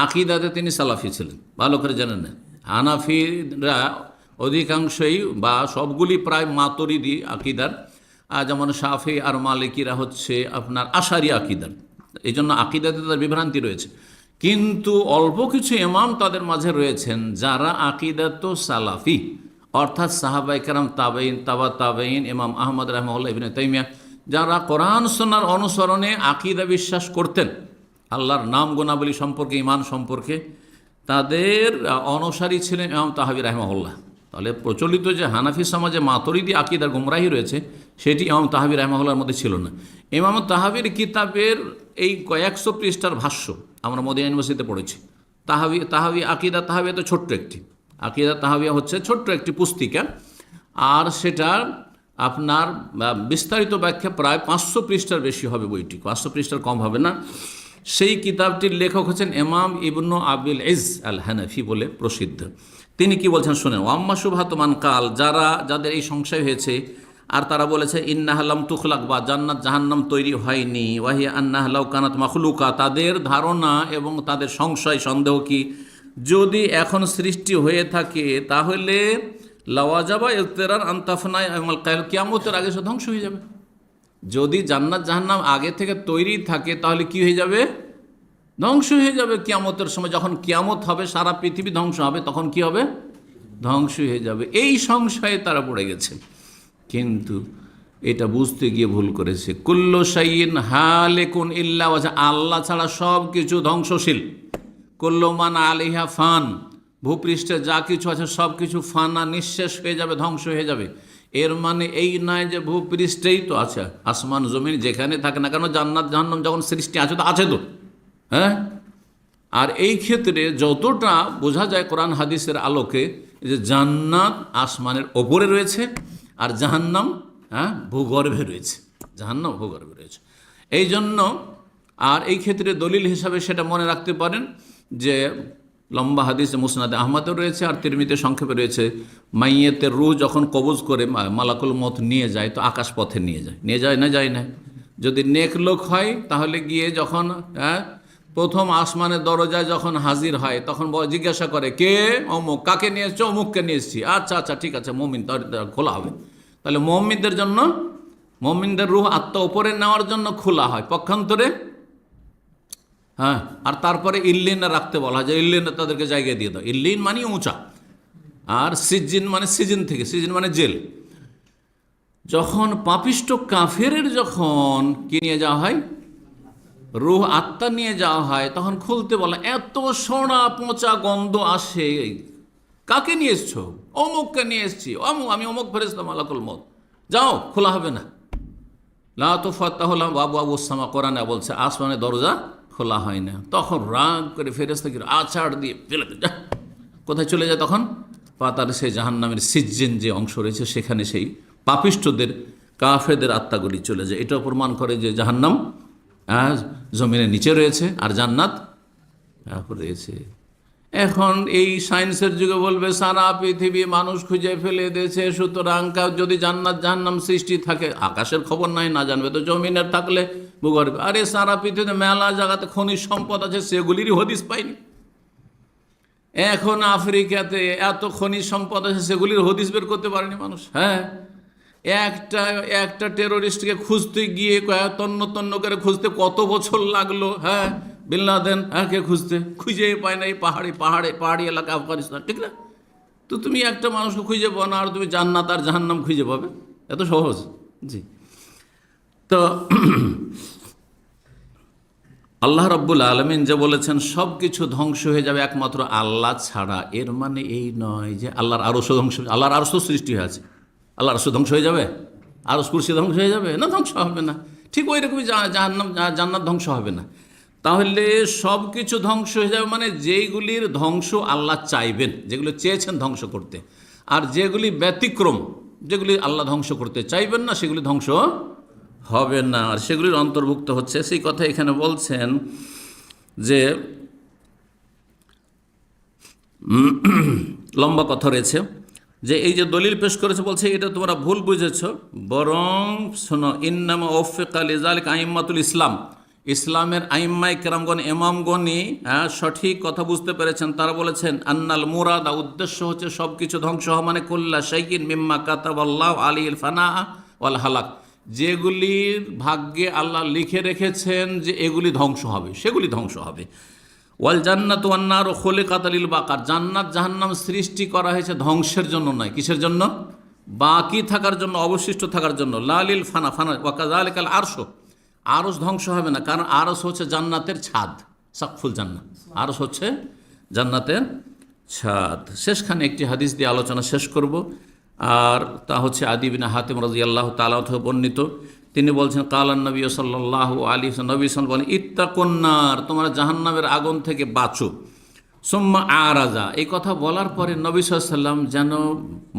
আকিদাতে তিনি সালাফি ছিলেন, ভালো করে জানেন না। হানাফিরা অধিকাংশই বা সবগুলি প্রায় মাতুরিদি আকিদার, যেমন শাফি আর মালিকিরা হচ্ছে আপনার আশারি আকিদার, এই জন্য আকিদাতে তাদের বিভ্রান্তি রয়েছে। কিন্তু অল্প কিছু ইমাম তাদের মাঝে রয়েছেন যারা আকিদাত সালাফি, অর্থাৎ সাহাবায়ে কেরাম, তাবেঈন, তাবা তাবেঈন, ইমাম আহমদ রাহমাহুল্লাহ, ইবনে তাইমিয়া, যারা কোরআন সুন্নাহর অনুসরণে আকিদা বিশ্বাস করতেন, আল্লাহর নাম গুণাবলী সম্পর্কে, ঈমান সম্পর্কে, তাদের অনুসারী ছিলেন ইমাম তাহাবি রাহমাহুল্লাহ। তাহলে প্রচলিত যে হানাফি সমাজে মাতুরিদি আকিদার গুমরাহি রয়েছে, সেটি ইমাম তাহাবি রাহমাহুল্লাহর মধ্যে ছিল না। ইমাম তাহাবির কিতাবের এই কয়েকশো পৃষ্ঠার ভাষ্য আমরা মদিনা ইউনিভার্সিটিতে পড়েছি। তাহাবি আকিদা তাহাবিয়া তো ছোট্ট একটি, আকিদা তাহাবিয়া হচ্ছে ছোট্ট একটি পুস্তিকা, আর সেটা আপনার বিস্তারিত ব্যাখ্যা প্রায় 500 পৃষ্ঠার বেশি হবে বইটি, 500 পৃষ্ঠার কম হবে না। সেই কিতাবটির লেখক হচ্ছেন ইমাম ইবনু আবিল ইজ আল হানাফি বলে প্রসিদ্ধ। তিনি কি বলছেন শোনেন। ওয়াম্মা শুবহাতুমান কাল, যাদের এই সংশয় হয়েছে আর তারা বলেছে ইন্নাহা লাম তুখলাক, বা জান্নাত জাহান্নাম তৈরি হয়নি, ওয়াহিয়া আন্নাহা লাউ কানাত মাখলুকা, তাদের ধারণা এবং তাদের সংশয় সন্দেহ কি, যদি এখন সৃষ্টি হয়ে থাকে তাহলে লাওয়াজাবা ইফতিরার আনতাফনায় কিয়ামতের আগে সে ধ্বংস হয়ে যাবে। যদি জান্নাত জাহান্নাম আগে থেকে তৈরি থাকে তাহলে কি হয়ে যাবে? ধ্বংস হয়ে যাবে কিয়ামতের সময়। যখন কিয়ামত হবে, সারা পৃথিবী ধ্বংস হবে, তখন কি হবে? ধ্বংস হয়ে যাবে। এই সংশয়ে তারা পড়ে গেছে, কিন্তু এটা বুঝতে গিয়ে ভুল করেছে। কুল্লু শাইইন হালিকুন ইল্লা ওয়াজহা, আল্লাহ ছাড়া সব কিছু ধ্বংসশীল। কুল্লু মান আলাইহা ফান, ভূপৃষ্ঠে যা কিছু আছে সব কিছু ফানা, নিঃশেষ হয়ে যাবে, ধ্বংস হয়ে যাবে। এর মানে এই নয় যে ভূপৃষ্ঠেই তো আছে, আসমান জমিন যেখানে থাকে না কেন, জান্নাত জাহান্নাম যখন সৃষ্টি আছে তো আছে তো, হ্যাঁ। আর এই ক্ষেত্রে যতটা বোঝা যায় কোরআন হাদিসের আলোকে, যে জান্নাত আসমানের ওপরে রয়েছে আর জাহান্নাম ভূগর্ভে রয়েছে, জাহান্নাম ভূগর্ভে রয়েছে। এই জন্য আর এই ক্ষেত্রে দলিল হিসাবে সেটা মনে রাখতে পারেন যে লম্বা হাদিসে মুসনাদে আহমদের রয়েছে আর তিরমিজিতে সংক্ষেপে রয়েছে, মাইয়েতের রূহ যখন কবজ করে মালাকুল মউত নিয়ে যায় তো আকাশ পথে নিয়ে যায় না, যায় না। যদি নেক লোক হয় তাহলে গিয়ে যখন প্রথম আসমানের দরজায় যখন হাজির হয় তখন জিজ্ঞাসা করে, কে? অমুক। কাকে নিয়ে এসছো? অমুককে নিয়ে এসছি। আচ্ছা আচ্ছা ঠিক আছে, মুমিন, খোলা হবে। তাহলে মুমিনদের জন্য, মুমিনদের রূহ আত্মা উপরে নেওয়ার জন্য খোলা হয় পক্ষান্তরে, হ্যাঁ। আর তারপরে ইল্লিনে রাখতে বলা হয়, যে ইল্লিনে তাদেরকে জায়গায় দিয়ে দাও। ইল্লিন মানে উঁচা, আর সিজিন মানে সিজন থেকে, সিজন মানে জেল। যখন পাপিষ্ট কাফেরের যখন কি নিয়ে যাওয়া হয়, রূহ আত্মা নিয়ে যাওয়া হয়, তখন খুলতে বলা, এত সোনা পচা গন্ধ আসে, কাকে নিয়ে এসছো? অমুককে নিয়ে এসছি, আমি অমুক ফেরেশতা মালাকুল মউত, যাও, খোলা হবে না। লা তুফাত্তাহু লাহুম আবওয়াবুস সামা, কোরআনে বলছে আসমানের দরজা খোলা হয় না। তখন রাগ করে ফেরেশতাকে আছাড় দিয়ে ফেলে দেয়, কোথায় চলে যায় তখন? পাতার সেই জাহান্নামের সিজ্জিন যে অংশ রয়েছে সেখানে সেই পাপিষ্টদের, কাফেরদের আত্মাগুলি চলে যায়। এটাও প্রমাণ করে যে জাহান্নাম জমিনের নিচে রয়েছে আর জান্নাত রয়েছে। এখন এই সায়েন্সের যুগে বলবে সারা পৃথিবী মানুষ খুঁজে ফেলে দিয়েছে, সুতরাং যদি জান্নাত জাহান্নাম সৃষ্টি থাকে, আকাশের খবর নাই, না জানবে তো জমিনের থাকলে ভূগর্ভে। আরে সারা পৃথিবীতে মেলা জায়গাতে খনিজ সম্পদ আছে, সেগুলিরই হদিস পাইনি। এখন আফ্রিকাতে এত খনিজ সম্পদ আছে, সেগুলির হদিস বের করতে পারেনি মানুষ। হ্যাঁ, একটা টেরোরিস্টকে খুঁজতে গিয়ে তন্ন তন্ন করে খুঁজতে কত বছর লাগলো। হ্যাঁ, বিন লাদেন কে খুঁজে পায় না এই পাহাড়ি এলাকা আফগানিস্তান, ঠিক না? তো তুমি একটা মানুষকে খুঁজে পাও না, আর তুমি জান্নাত আর জাহান্নাম খুঁজে পাবে? এত সহজ? জি। তো আল্লাহ রাব্বুল আলামিন যে বলেছেন সব কিছু ধ্বংস হয়ে যাবে একমাত্র আল্লাহ ছাড়া, এর মানে এই নয় যে আল্লাহর আরশ ধ্বংস, আল্লাহর আরশ সৃষ্টি হয়েছে, আল্লাহর আরশ ধ্বংস হয়ে যাবে, আরশ কুরসি ধ্বংস হয়ে যাবে? না, ধ্বংস হবে না। ঠিক ওই রকমই জান্নাত ধ্বংস হবে না। তাহলে সব কিছু ধ্বংস হয়ে যাবে মানে যেইগুলির ধ্বংস আল্লাহ চাইবেন, যেগুলো চেয়েছেন ধ্বংস করতে, আর যেগুলি ব্যতিক্রম, যেগুলি আল্লাহ ধ্বংস করতে চাইবেন না, সেগুলি ধ্বংস হবে না, আর সেগুলির অন্তর্ভুক্ত হচ্ছে সেই কথা এখানে বলছেন যে লম্বা কথা রয়েছে, যে এই যে দলিল পেশ করেছে বলছে এটা তোমরা ভুল বুঝেছ, বরং শোনো, ইন্নামা ওফিকা লিযালিকা আইম্মাতুল ইসলাম, ইসলামের আইম্মায়ে কেরামগণ ইমামগণই সঠিক কথা বুঝতে পেরেছেন। তারা বলেছেন আন্নাল মুরাদা, উদ্দেশ্য হচ্ছে সব কিছু ধ্বংস হওয়া, মানে কুল্লা শাইইন মিম্মা কাতাবাল্লাহু আলাইহিল ফানা ওয়াল হালাক, যেগুলির ভাগ্যে আল্লাহ লিখে রেখেছেন যে এগুলি ধ্বংস হবে, সেগুলি ধ্বংস হবে। ওয়াল জান্নাতু ওয়ান নারু খুলিকাত লিল বাকার, জান্নাত জাহান্নাম সৃষ্টি করা হয়েছে ধ্বংসের জন্য নয়, কিসের জন্য? বাকি থাকার জন্য, অবশিষ্ট থাকার জন্য। লা লিল ফানা, ফানা ওয়া কাযালিকাল আরশ, আরশ ধ্বংস হবে না, কারণ আরশ হচ্ছে জান্নাতের ছাদ, সাকফুল জান্নাত, আরশ হচ্ছে জান্নাতের ছাদ। শেষখানে একটি হাদিস দিয়ে আলোচনা শেষ করব, আর তা হচ্ছে আদি বিন হাতিম রাদিয়াল্লাহু তাআলা থেকে বর্ণিত। তিনি বলছেন কালান নবী সাল্লাল্লাহু আলাইহি ওয়াসাল্লাম, নবী সাল্লাল্লাহু বলেন ইত্তাকুন নার, তোমরা জাহান্নামের আগুন থেকে বাঁচো। সুম্মা আরাজা, এই কথা বলার পরে নবী সাল্লাল্লাহু আলাইহি ওয়াসাল্লাম যেন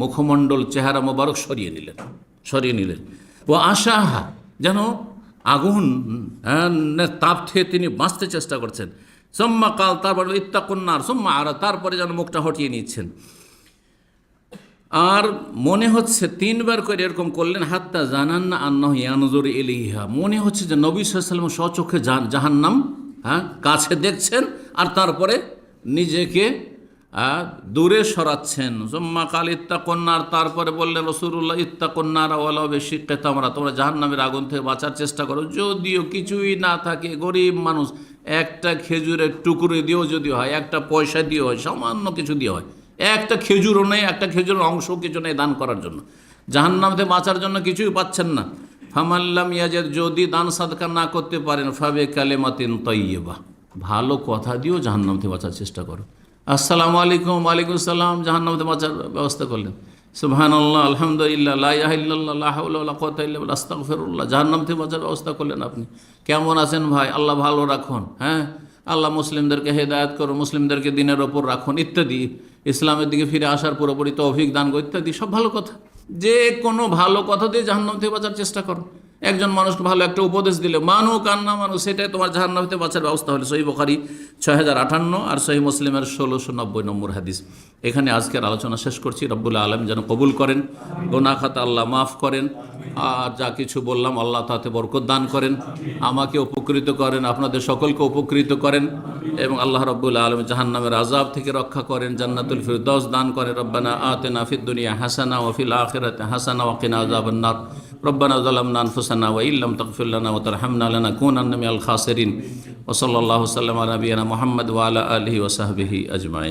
মুখমণ্ডল, চেহারা মোবারক সরিয়ে নিলেন। ও আশাহা, যেন আগুন তাপ থেকে তিনি বাঁচতে চেষ্টা করছেন। সুম্মা কাল, তারপর ইত্তাকুন নার সুম্মা আরা, তারপরে যেন মুখটা হটিয়ে নিচ্ছেন। আর মনে হচ্ছে তিনবার করে এরকম করলেন, হাত্তা জানান্না আন্নাহু ইয়ানজুরু ইলাইহা, মনে হচ্ছে যে নবী সাল্লাল্লাহু আলাইহি ওয়াসাল্লাম স্বচক্ষে জাহান্নাম কাছে দেখছেন, আর তারপরে নিজেকে দূরে সরাচ্ছেন। সুম্মা কাল ইত্তাকুন নার, তারপরে বললেন রাসূলুল্লাহ ইত্তাকুন নার ওয়ালাউ বিশিক্কি তামরা, তোমরা জাহান্নামের আগুন থেকে বাঁচার চেষ্টা করো, যদিও কিছুই না থাকে, গরিব মানুষ, একটা খেজুরের টুকরো দিয়েও যদি হয়, একটা পয়সা দিয়ে হয়, সামান্য কিছু দিয়ে হয়, একটা খেজুরও নেই, একটা খেজুরের অংশ কিছু নেই দান করার জন্য, জাহান্নাম থেকে বাঁচার জন্য কিছুই পাচ্ছেন না। ফামাল্লাম ইয়াজিদ, যদি দান সাদকা না করতে পারেন, ফাবে কালিমাতিন তাইয়্যিবা, ভালো কথা দিয়েও জাহান্নাম থেকে বাঁচার চেষ্টা করো। আসসালামু আলাইকুম, ওয়ালাইকুম আসসালাম, জাহান্নাম থেকে বাঁচার ব্যবস্থা করলেন। সুবহানাল্লাহ, আলহামদুলিল্লাহ, লা ইলাহা ইল্লাল্লাহ, লা হাওলা ওয়ালা কুওয়াতা ইল্লা বিল্লাহ, আস্তাগফিরুল্লাহ, জাহান্নাম থেকে বাঁচার ব্যবস্থা করলেন আপনি। কেমন আছেন ভাই? আল্লাহ ভালো রাখুন, আল্লাহ মুসলিমদেরকে হেদায়েত করুন, মুসলিমদেরকে দিনের ওপর রাখুন, ইত্যাদি, ইসলামের দিকে ফিরে আসার পুরোপুরি তৌফিক দান করুন, ইত্যাদি সব ভালো কথা। যে কোনো ভালো কথা দিয়ে জাহান্নাম থেকে বাঁচার চেষ্টা করো। একজন মানুষকে ভালো একটা উপদেশ দিলে মানুক আর না মানুষ, সেটাই তোমার জাহান্নাম থেকে বাঁচার ব্যবস্থা হলো। সহিহ বুখারী 6058 আর সহিহ মুসলিমের 1690 নম্বর হাদিস। এখানে আজকের আলোচনা শেষ করছি। রব্বুল আলামিন যেন কবুল করেন, গুনাহ খাতা আল্লাহ মাফ করেন, আর যা কিছু বললাম আল্লাহ তাতে বরকত দান করেন, আমাকে উপকৃত করেন, আপনাদের সকলকে উপকৃত করেন, এবং আল্লাহ রব্বুল আলামিন জাহান্নামের আযাব থেকে রক্ষা করেন, জান্নাতুল ফিরদাউস দান করেন। রব্বানা আতিনা ফিদ দুনিয়া হাসানা ওয়া ফিল আখিরাতি হাসানা ওয়া কিনা আযাবান নার। রব্বানা যালামনা আনফুসানা ওয়া ইল্লাম তাগফির লানা ওয়া তারহামনা লানাকুনান্না মিনাল খাসিরিন। ওয়া সাল্লাল্লাহু সাল্লাম আলা নাবিয়িনা মুহাম্মদ ওয়া আলা আলিহি ওয়া সাহবিহি আজমাইন।